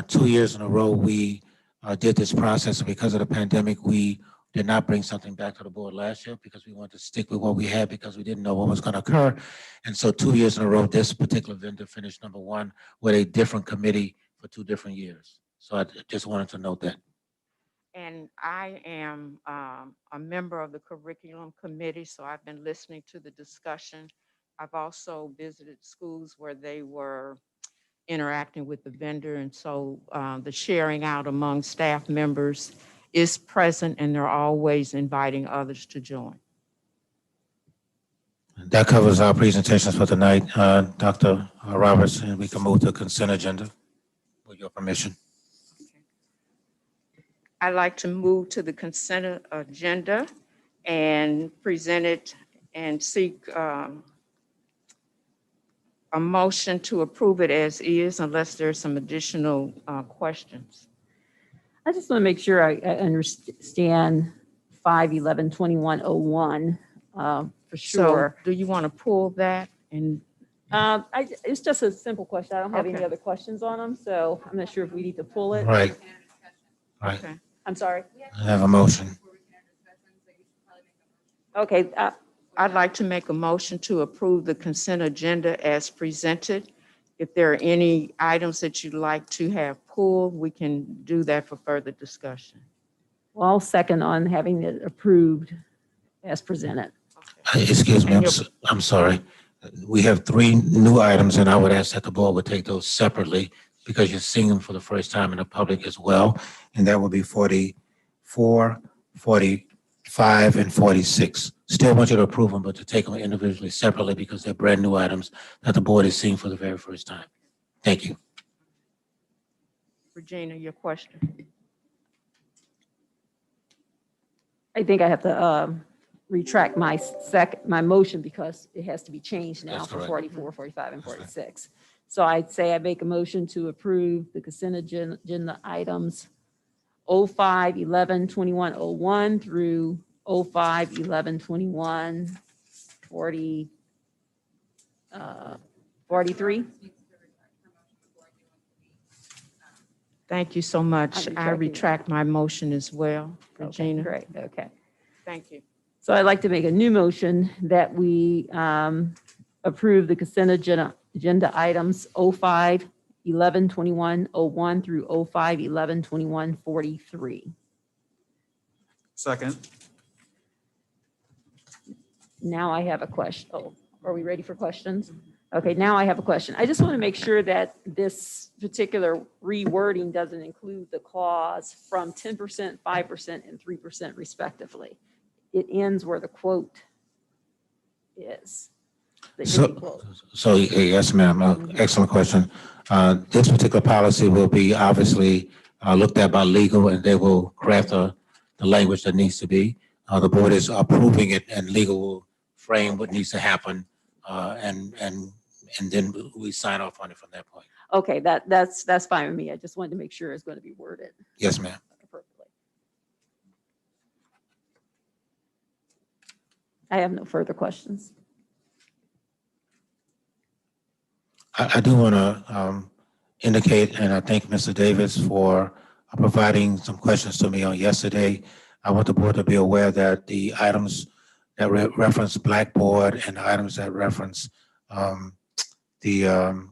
2 years in a row, we did this process. And because of the pandemic, we did not bring something back to the board last year because we wanted to stick with what we had because we didn't know what was going to occur. And so 2 years in a row, this particular vendor finished number one with a different committee for 2 different years. So I just wanted to note that. And I am a member of the curriculum committee, so I've been listening to the discussion. I've also visited schools where they were interacting with the vendor, and so the sharing out among staff members is present, and they're always inviting others to join. That covers our presentations for tonight, Dr. Roberts, and we can move to consent agenda with your permission. I'd like to move to the consent agenda and present it and seek a motion to approve it as is unless there's some additional questions. I just want to make sure I understand 5/11/2101 for So sure. do you want to pull that? And It's just a simple question. I don't have any Okay. other questions on them, so I'm not sure if we need to pull it. Right. Right. okay. I'm sorry. I have a motion. Okay, I'd like to make a motion to approve the consent agenda as presented. If there are any items that you'd like to have pulled, we can do that for further discussion. well, I'll second on having it approved as presented. Excuse me, And I'm sorry. We have 3 new items, and I would ask that the board would take those separately because you're seeing them for the first time in the public as well. And that would be 44, 45, and 46. Still want you to approve them, but to take them individually separately because they're brand new items that the board is seeing for the very first time. Thank you. Regina, your question. I think I have to retract my my motion because it has to be changed now That's for correct. 44, 45, and That's right. 46. So I'd say I make a motion to approve the consent agenda items 05/11/2101 through 05/11/21 43. Thank you so much. I retracting. retract my motion as well, Okay, Regina. great, okay. Thank you. So I'd like to make a new motion that we approve the consent agenda items 05/11/2101 through 05/11/21 43. Second. Now I have a question. Oh, are we ready for questions? Okay, now I have a question. I just want to make sure that this particular rewording doesn't include the clause from 10%, 5%, and 3% respectively. It ends where the quote is. The ending quote. So, yes, ma'am. Excellent question. This particular policy will be obviously looked at by legal, and they will craft the language that needs to be. The board is approving it, and legal will frame what needs to happen, and then we sign off on it from that point. Okay, that's fine with me. I just wanted to make sure it's going to be worded Yes, ma'am. appropriately. I have no further questions. I do want to indicate, and I thank Mr. Davis for providing some questions to me on yesterday. I want the board to be aware that the items that reference Blackboard and items that reference the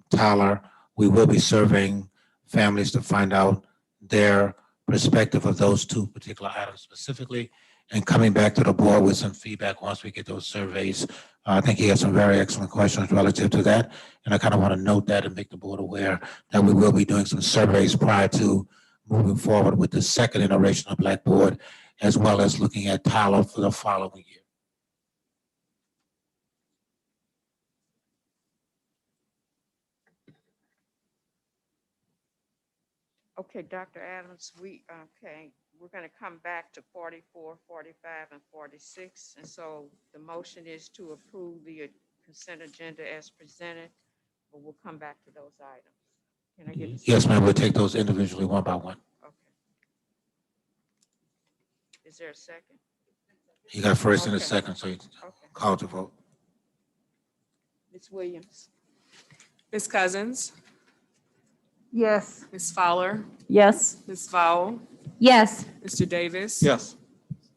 Tyler, we will be surveying families to find out their perspective of those 2 particular items specifically, and coming back to the board with some feedback once we get those surveys. I think he has some very excellent questions relative to that. And I kind of want to note that and make the board aware that we will be doing some surveys prior to moving forward with the second iteration of Blackboard, as well as looking at Tyler for the following year. Okay, Dr. Adams, we're going to come back to 44, 45, and 46. And so the motion is to approve the consent agenda as presented, but we'll come back to those items. Can I get a Yes, second? ma'am. We'll take those individually one by one. Okay. Is there a second? You got first and a Okay. second, so you Okay. call to vote. Ms. Williams? Ms. Cousins, Yes. Ms. Fowler, Yes, Ms. Vowell, Yes. Mr. Davis. Yes.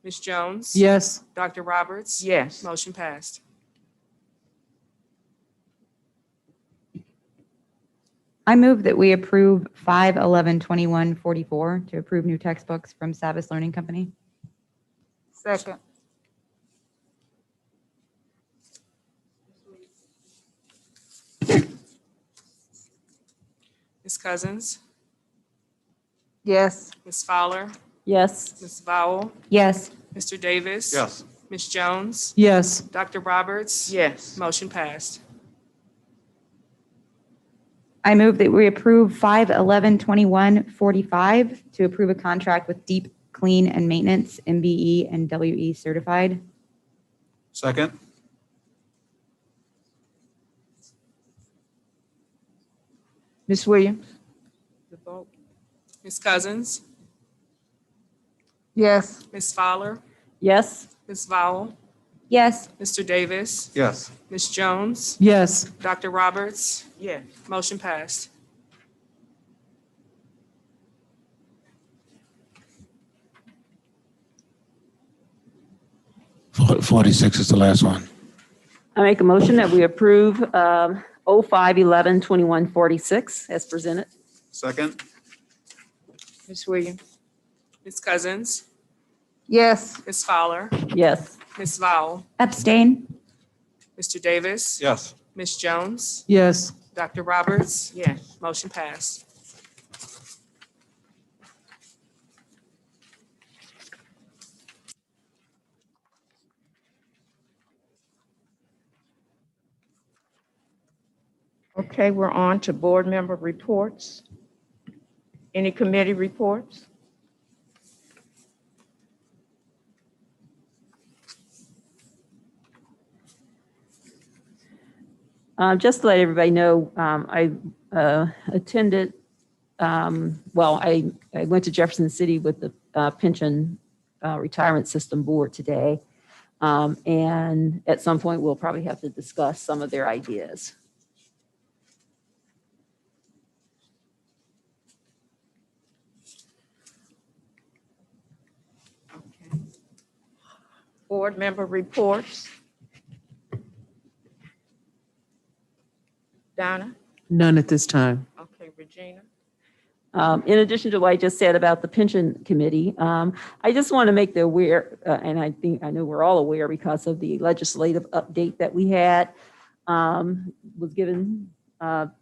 Ms. Jones. Yes. Dr. Roberts. Yes. Motion passed. I move that we approve 5/11/21 to approve new textbooks from Savvis Learning Company. Second. Ms. Cousins, Yes. Ms. Fowler, yes, Ms. Vowell, Yes. Mr. Davis. Yes. Ms. Jones, Yes. Dr. Roberts. Yes. Motion passed. I move that we approve 5/11/21 to approve a contract with Deep Clean and Maintenance, MBE and WE certified. Second. Ms. Williams? The vote. Ms. Cousins, Yes. Ms. Fowler, Yes. Ms. Vowell, Yes. Mr. Davis, Yes. Ms. Jones, Yes. Dr. Roberts, Yes. motion passed. 46 is the last one. I make a motion that we approve 05-11-2146 as presented. Second? Ms. Williams? Ms. Cousins, Yes. Ms. Fowler, Yes. Ms. Vowell, Abstain? Mr. Davis, Yes. Ms. Jones, Yes. Dr. Roberts, Yes. motion passed. Okay, we're on to board member reports. Any committee reports? Just to let everybody know, I attended, I went to Jefferson City with the pension retirement system board today. And at some point, we'll probably have to discuss some of their ideas. Okay. Board member reports. Donna? None at this time. Okay, Regina? In addition to what I just said about the pension committee, I just want to make the aware, and I know we're all aware because of the legislative update that we had, was given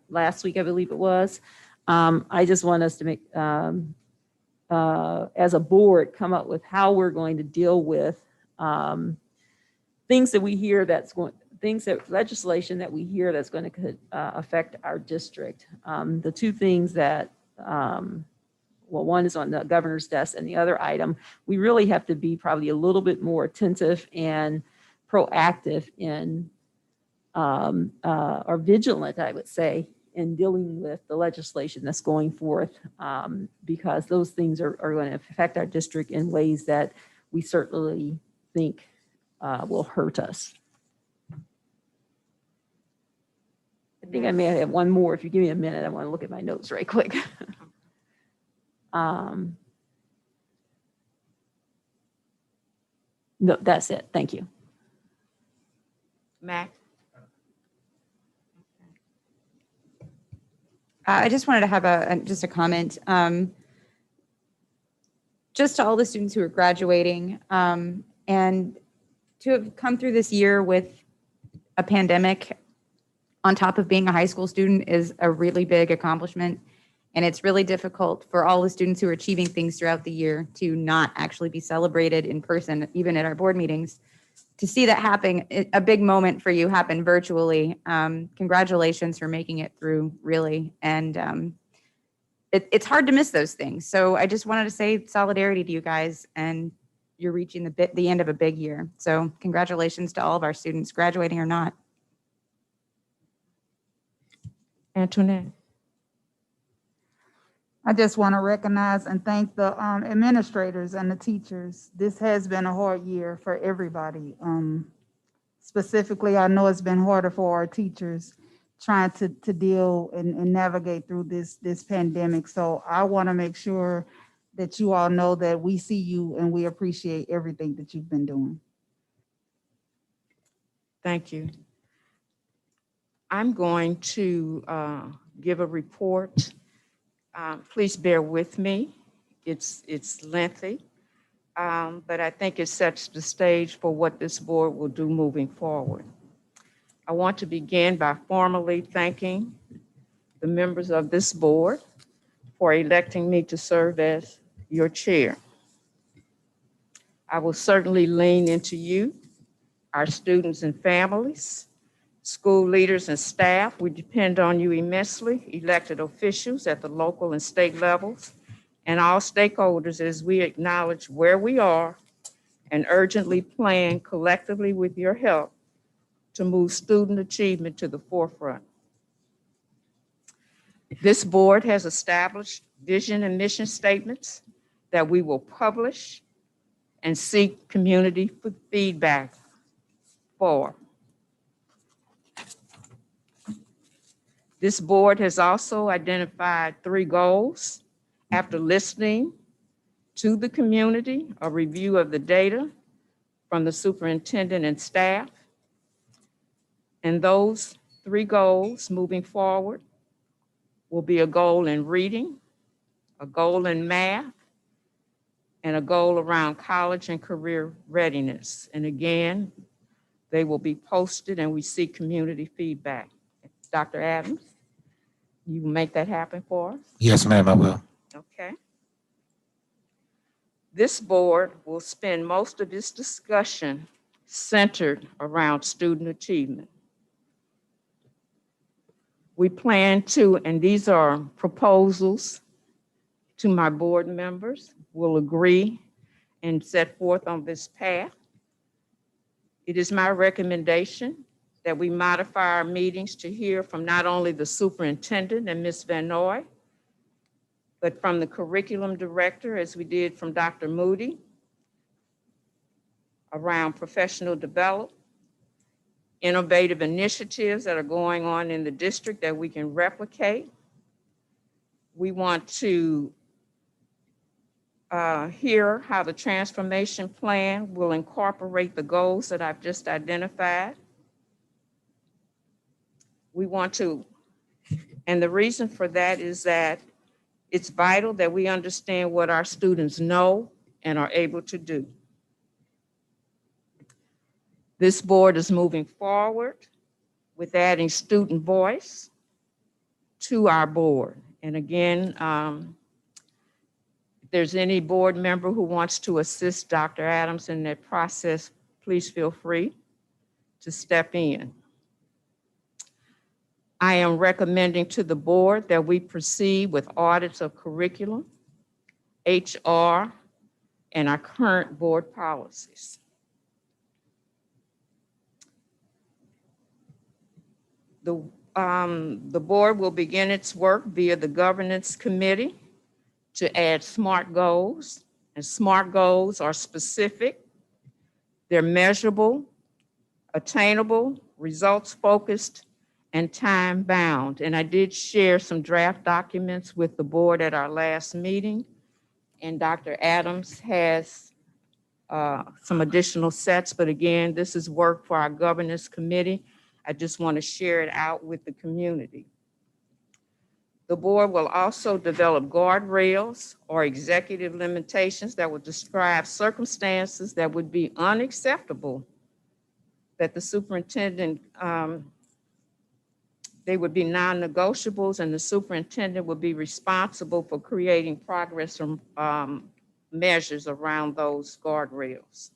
last week, I believe it was. I just want us to make, as a board, come up with how we're going to deal with things that we hear legislation that we hear that's going to affect our district. The two things that, one is on the governor's desk, and the other item, we really have to be probably a little bit more attentive and proactive in, or vigilant, I would say, in dealing with the legislation that's going forth, because those things are going to affect our district in ways that we certainly think will hurt us. I think I may have one more. If you give me a minute, I want to look at my notes right quick. No, that's it. Thank you. Mac? I just wanted to have just a comment. Just to all the students who are graduating, and to have come through this year with a pandemic on top of being a high school student is a really big accomplishment. And it's really difficult for all the students who are achieving things throughout the year to not actually be celebrated in person, even at our board meetings. To see that happen, a big moment for you happen virtually. Congratulations for making it through, really. And it's hard to miss those things. So I just wanted to say solidarity to you guys, and you're reaching the end of a big year. So congratulations to all of our students, graduating or not. Antoinette? I just want to recognize and thank the administrators and the teachers. This has been a hard year for everybody. Specifically, I know it's been harder for our teachers trying to deal and navigate through this pandemic. So I want to make sure that you all know that we see you and we appreciate everything that you've been doing. Thank you. I'm going to give a report. Please bear with me. It's lengthy, but I think it sets the stage for what this board will do moving forward. I want to begin by formally thanking the members of this board for electing me to serve as your chair. I will certainly lean into you, our students and families, school leaders and staff. We depend on you immensely, elected officials at the local and state levels, and all stakeholders as we acknowledge where we are and urgently plan collectively with your help to move student achievement to the forefront. This board has established vision and mission statements that we will publish and seek community feedback for. This board has also identified 3 goals after listening to the community, a review of the data from the superintendent and staff. And those 3 goals moving forward will be a goal in reading, a goal in math, and a goal around college and career readiness. And again, they will be posted and we seek community feedback. Dr. Adams, you will make that happen for us? Yes, ma'am, I will. Okay. This board will spend most of its discussion centered around student achievement. We plan to, and these are proposals to my board members, will agree and set forth on this path. It is my recommendation that we modify our meetings to hear from not only the superintendent and Ms. Van Noy, but from the curriculum director, as we did from Dr. Moody, around professional development, innovative initiatives that are going on in the district that we can replicate. We want to hear how the transformation plan will incorporate the goals that I've just identified. We want to, and the reason for that is that it's vital that we understand what our students know and are able to do. This board is moving forward with adding student voice to our board. And again, if there's any board member who wants to assist Dr. Adams in that process, please feel free to step in. I am recommending to the board that we proceed with audits of curriculum, HR, and our current board policies. The board will begin its work via the governance committee to add SMART goals. And SMART goals are specific, they're measurable, attainable, results-focused, and time-bound. And I did share some draft documents with the board at our last meeting, and Dr. Adams has some additional sets, but again, this is work for our governance committee. I just want to share it out with the community. The board will also develop guardrails or executive limitations that will describe circumstances that would be unacceptable, that the superintendent, they would be non-negotiables, and the superintendent would be responsible for creating progress measures around those guardrails.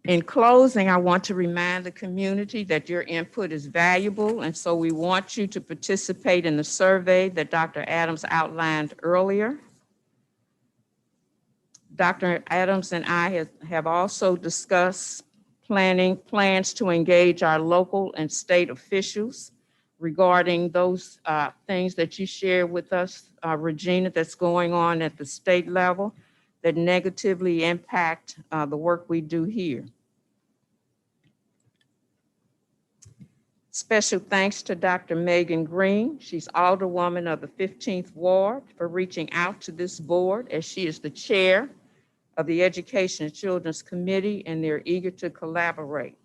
In closing, I want to remind the community that your input is valuable, and so we want you to participate in the survey that Dr. Adams outlined earlier. Dr. Adams and I have also discussed plans to engage our local and state officials regarding those things that you shared with us, Regina, that's going on at the state level that negatively impact the work we do here. Special thanks to Dr. Megan Green. She's Alderwoman of the 15th Ward for reaching out to this board, as she is the chair of the Education and Children's Committee, and they're eager to collaborate.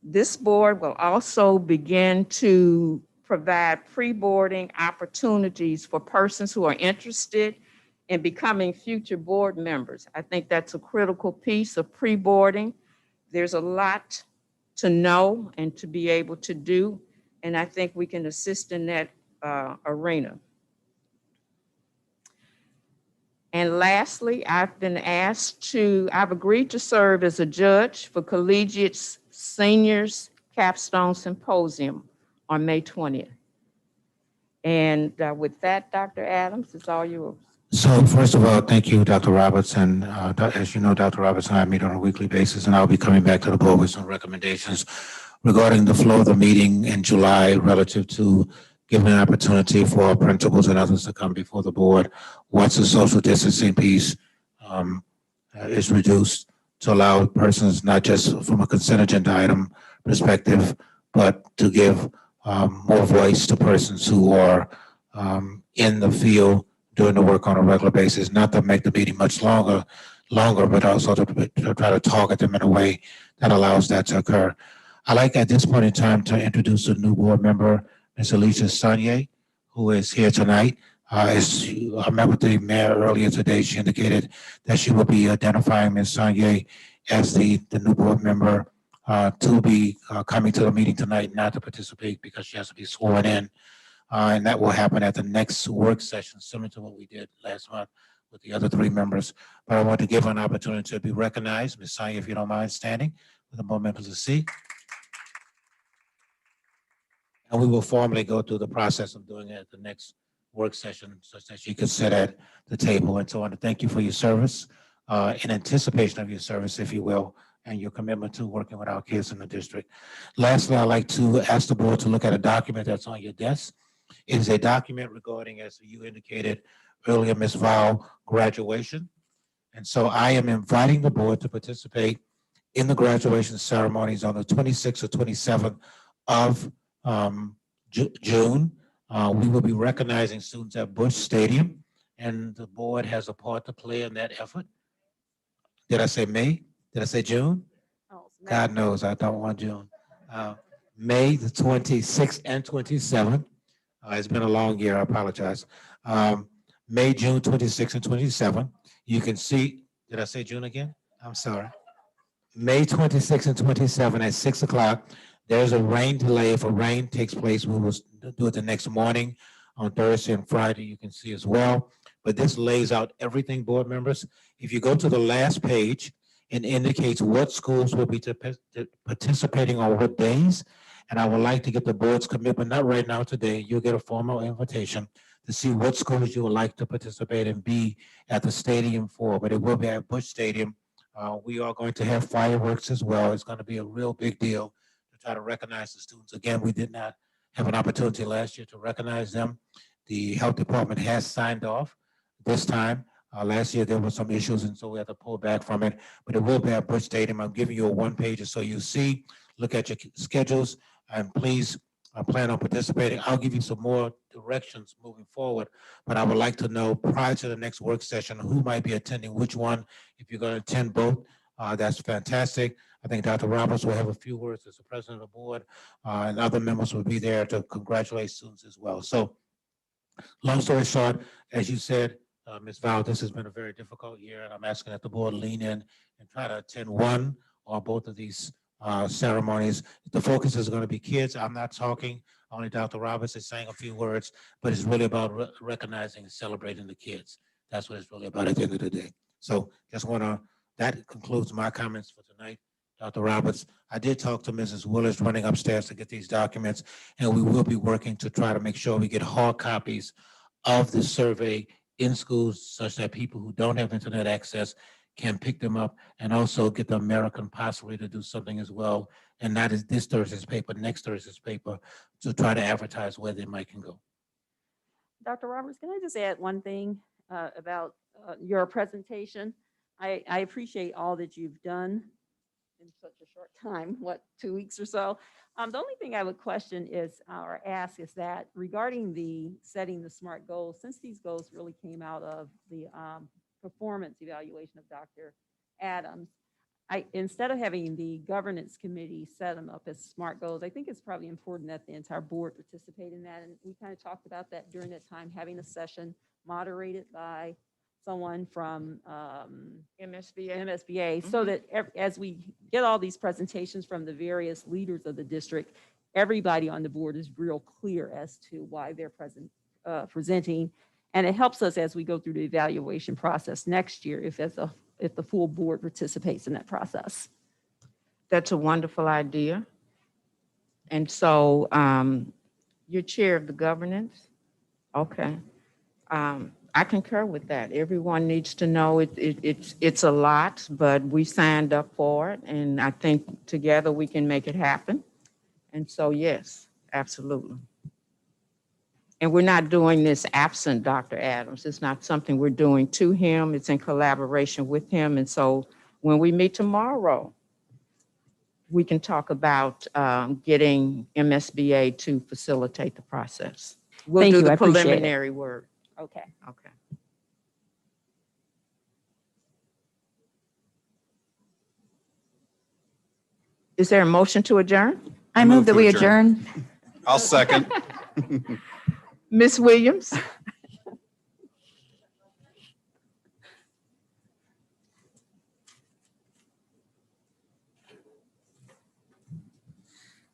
This board will also begin to provide pre-boarding opportunities for persons who are interested in becoming future board members. I think that's a critical piece of pre-boarding. There's a lot to know and to be able to do, and I think we can assist in that arena. And lastly, I've agreed to serve as a judge for Collegiate Seniors Capstone Symposium on May 20th. And with that, Dr. Adams, it's all yours. So first of all, thank you, Dr. Roberts. And as you know, Dr. Roberts and I meet on a weekly basis, and I'll be coming back to the board with some recommendations regarding the flow of the meeting in July relative to giving an opportunity for principals and others to come before the board once the social distancing piece is reduced, to allow persons not just from a consent agenda item perspective, but to give more voice to persons who are in the field doing the work on a regular basis, not to make the meeting much longer, but also to try to target them in a way that allows that to occur. I'd like at this point in time to introduce a new board member, Ms. Alicia Sanye, who is here tonight. As I met with the mayor earlier today, she indicated that she will be identifying Ms. Sanye as the new board member to be coming to the meeting tonight, not to participate because she has to be sworn in. And that will happen at the next work session, similar to what we did last month with the other three members. But I want to give her an opportunity to be recognized. Ms. Sanya, if you don't mind standing with the board members to see. And we will formally go through the process of doing it at the next work session such that she could sit at the table. And so I want to thank you for your service, in anticipation of your service, if you will, and your commitment to working with our kids in the district. Lastly, I'd like to ask the board to look at a document that's on your desk. It is a document regarding, as you indicated earlier, Ms. Val, graduation. And so I am inviting the board to participate in the graduation ceremonies on the 26th or 27th of June. We will be recognizing students at Bush Stadium, and the board has a part to play in that effort. Did I say May? Did I say June? Oh, it's God knows I don't want June. May the 26th and 27th. It's been a long year, I apologize. May, June 26th and 27th. You can see, did I say June again? I'm sorry. May 26th and 27th at 6 o'clock. There's a rain delay. If a rain takes place, we will do it the next morning on Thursday and Friday. You can see as well. But this lays out everything, board members. If you go to the last page, it indicates what schools will be participating on what days. And I would like to get the board's commitment, not right now today. You'll get a formal invitation to see what schools you would like to participate and be at the stadium for, but it will be at Bush Stadium. We are going to have fireworks as well. It's going to be a real big deal to try to recognize the students. Again, we did not have an opportunity last year to recognize them. The health department has signed off this time. Last year there were some issues, and so we had to pull back from it, but it will be at Bush Stadium. I'm giving you a one pager so you see, look at your schedules, and please plan on participating. I'll give you some more directions moving forward, but I would like to know prior to the next work session who might be attending which one. If you're going to attend both, that's fantastic. I think Dr. Roberts will have a few words as the president of the board, and other members will be there to congratulate students as well. So long story short, as you said, Ms. Val, this has been a very difficult year, and I'm asking that the board lean in and try to attend one or both of these ceremonies. The focus is going to be kids. I'm not talking, only Dr. Roberts is saying a few words, but it's really about recognizing and celebrating the kids. That's what it's really about at the end of the day. So just want to, that concludes my comments for tonight. Dr. Roberts, I did talk to Mrs. Willis running upstairs to get these documents, and we will be working to try to make sure we get hard copies of the survey in schools such that people who don't have internet access can pick them up, and also get the American possibly to do something as well. And not as this Thursday's paper, next Thursday's paper, to try to advertise where they might can go. Dr. Roberts, can I just add one thing about your presentation? I appreciate all that you've done in such a short time, what, 2 weeks or so. The only thing I would question is, or ask, is that regarding the setting the SMART goals, since these goals really came out of the performance evaluation of Dr. Adams, instead of having the governance committee set them up as SMART goals, I think it's probably important that the entire board participate in that. And we kind of talked about that during that time, having a session moderated by someone from MSBA, so that as we get all these presentations from the various leaders of the district, everybody on the board is real clear as to why they're presenting. And it helps us as we go through the evaluation process next year if the full board participates in that process. That's a wonderful idea. And so you're chair of the governance? Okay. I concur with that. Everyone needs to know it's a lot, but we signed up for it, and I think together we can make it happen. And so, yes, absolutely. And we're not doing this absent Dr. Adams. It's not something we're doing to him. It's in collaboration with him. And so when we meet tomorrow, we can talk about getting MSBA to facilitate the process. We'll Thank do you. I the appreciate it. preliminary work. Okay. Okay. Is there a motion to adjourn? I move that we adjourn. I'll second. Ms. Williams?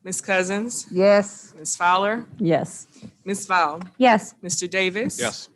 Ms. Cousins, Yes. Ms. Fowler, Yes. Ms. Val, Yes. Mr. Davis. Yes.